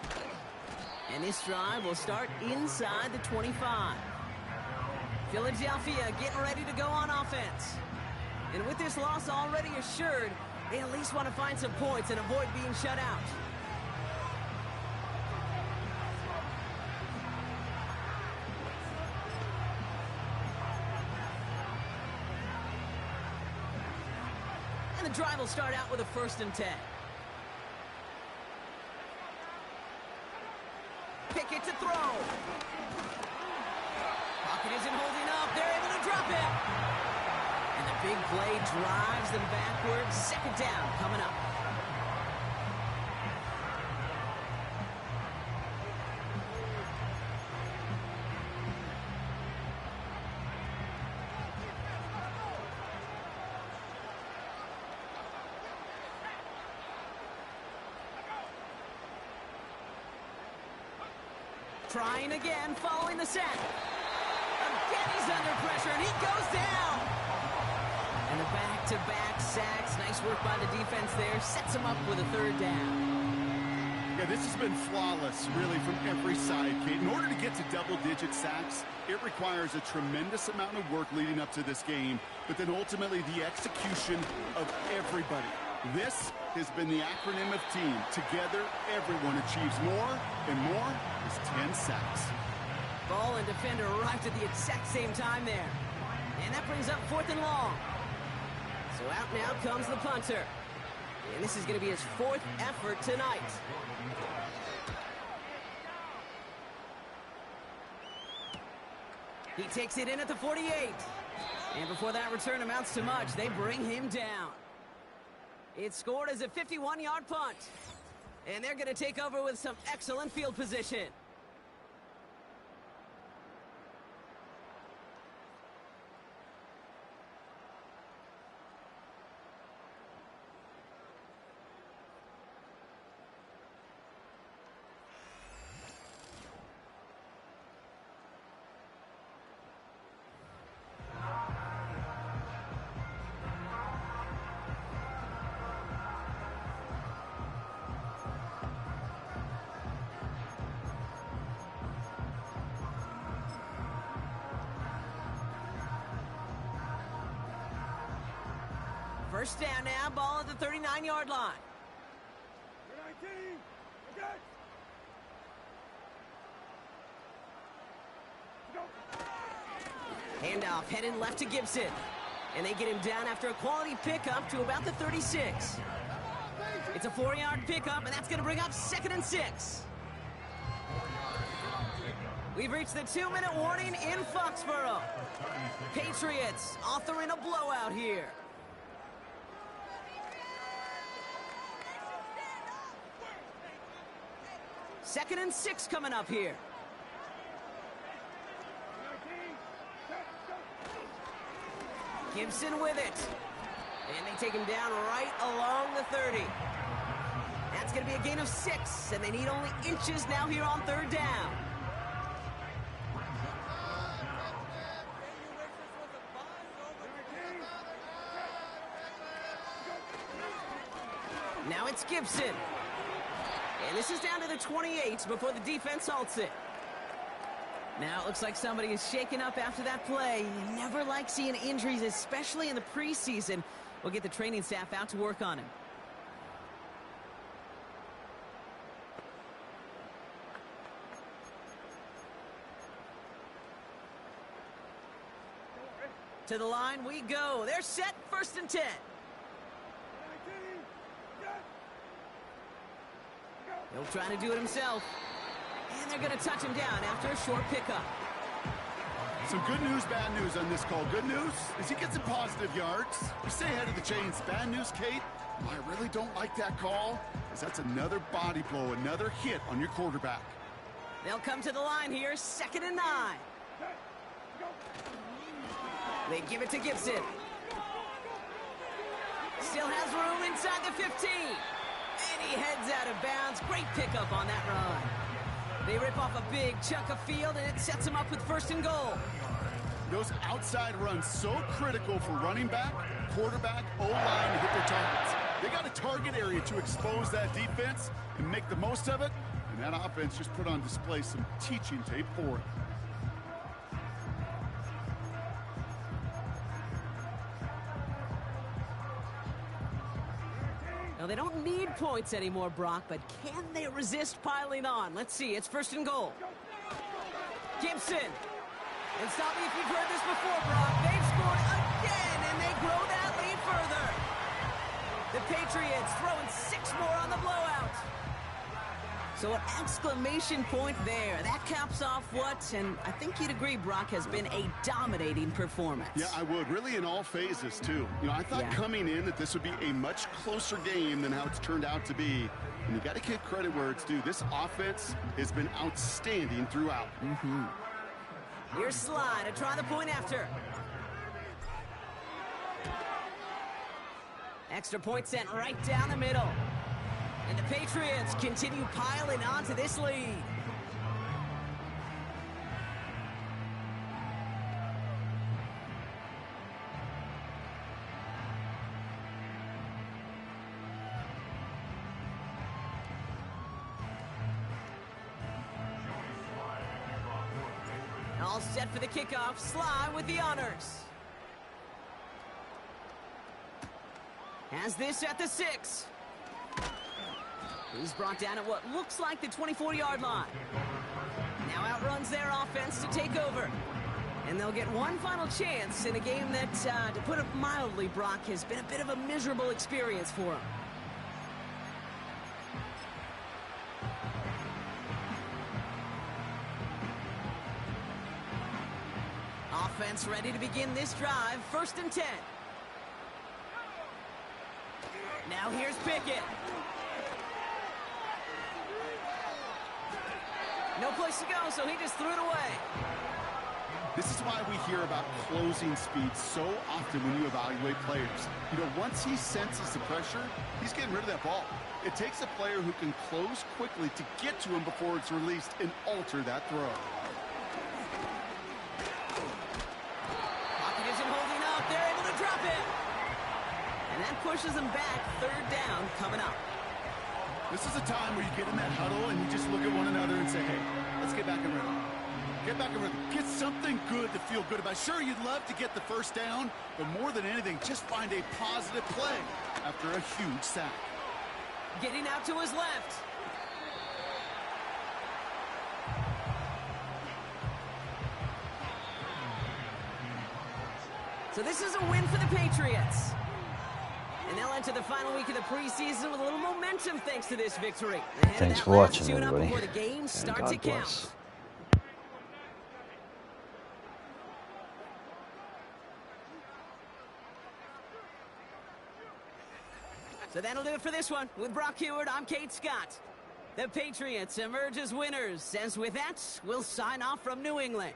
And this drive will start inside the 25. Philadelphia getting ready to go on offense. And with this loss already assured, they at least want to find some points and avoid being shut out. And the drive will start out with a 1st and 10. Pickett to throw. Pocket isn't holding up. They're able to drop it. And the big play drives them backwards. 2nd down coming up. Trying again, following the sack. Again, he's under pressure, and he goes down. And the back-to-back sacks. Nice work by the defense there. Sets them up with a third down.
Yeah, this has been flawless, really, from every side, Kate. In order to get to double-digit sacks, it requires a tremendous amount of work leading up to this game, but then ultimately the execution of everybody. This has been the acronym of team. Together, everyone achieves more, and more is 10 sacks.
Ball and defender arrived at the exact same time there. And that brings up 4th and long. So out now comes the punter. And this is going to be his 4th effort tonight. He takes it in at the 48. And before that return amounts to much, they bring him down. It's scored as a 51-yard punt. And they're going to take over with some excellent field position. First down now, ball at the 39-yard line. Handoff heading left to Gibson. And they get him down after a quality pickup to about the 36. It's a 4-yard pickup, and that's going to bring up 2nd and 6. We've reached the 2-minute warning in Foxborough. Patriots authoring a blowout here. Second and 6 coming up here. Gibson with it. And they take him down right along the 30. That's going to be a gain of 6, and they need only inches now here on 3rd down. Now it's Gibson. And this is down to the 28 before the defense halts it. Now it looks like somebody is shaken up after that play. You never like seeing injuries, especially in the preseason. We'll get the training staff out to work on him. To the line we go. They're set, 1st and 10. He'll try to do it himself. And they're going to touch him down after a short pickup.
Some good news, bad news on this call. Good news is he gets some positive yards. We stay ahead of the chains. Bad news, Kate, I really don't like that call, as that's another body blow, another hit on your quarterback.
They'll come to the line here, 2nd and 9. They give it to Gibson. Still has room inside the 15. And he heads out of bounds. Great pickup on that run. They rip off a big chunk of field, and it sets them up with 1st and goal.
Those outside runs so critical for running back, quarterback, O-line to hit their targets. They got a target area to expose that defense and make the most of it, and that offense just put on display some teaching tape for it.
Now, they don't need points anymore, Brock, but can they resist piling on? Let's see. It's 1st and goal. Gibson. And stop me if you've heard this before, Brock. They've scored again, and they grow that lead further. The Patriots throwing 6 more on the blowout. So an exclamation point there. That caps off what, and I think you'd agree, Brock, has been a dominating performance.
Yeah, I would. Really in all phases, too. You know, I thought coming in that this would be a much closer game than how it's turned out to be. And you got to give credit where it's due. This offense has been outstanding throughout.
Here's Sly to try the point after. Extra point sent right down the middle. And the Patriots continue piling on to this lead. All set for the kickoff. Sly with the honors. Has this at the 6. He's brought down at what looks like the 24-yard line. Now outruns their offense to take over. And they'll get one final chance in a game that, to put it mildly, Brock, has been a bit of a miserable experience for them. Offense ready to begin this drive. 1st and 10. Now here's Pickett. No place to go, so he just threw it away.
This is why we hear about closing speed so often when you evaluate players. You know, once he senses the pressure, he's getting rid of that ball. It takes a player who can close quickly to get to him before it's released and alter that throw.
Pocket isn't holding up. They're able to drop it. And that pushes them back. 3rd down coming up.
This is a time where you get in that huddle and you just look at one another and say, hey, let's get back in rhythm. Get back in rhythm. Get something good to feel good about. Sure, you'd love to get the 1st down, but more than anything, just find a positive play after a huge sack.
Getting out to his left. So this is a win for the Patriots. And they'll enter the final week of the preseason with a little momentum thanks to this victory.
Thanks for watching, everybody.
Before the game starts to count. So that'll do it for this one. With Brock Huard, I'm Kate Scott. The Patriots emerge as winners. As with that, we'll sign off from New England.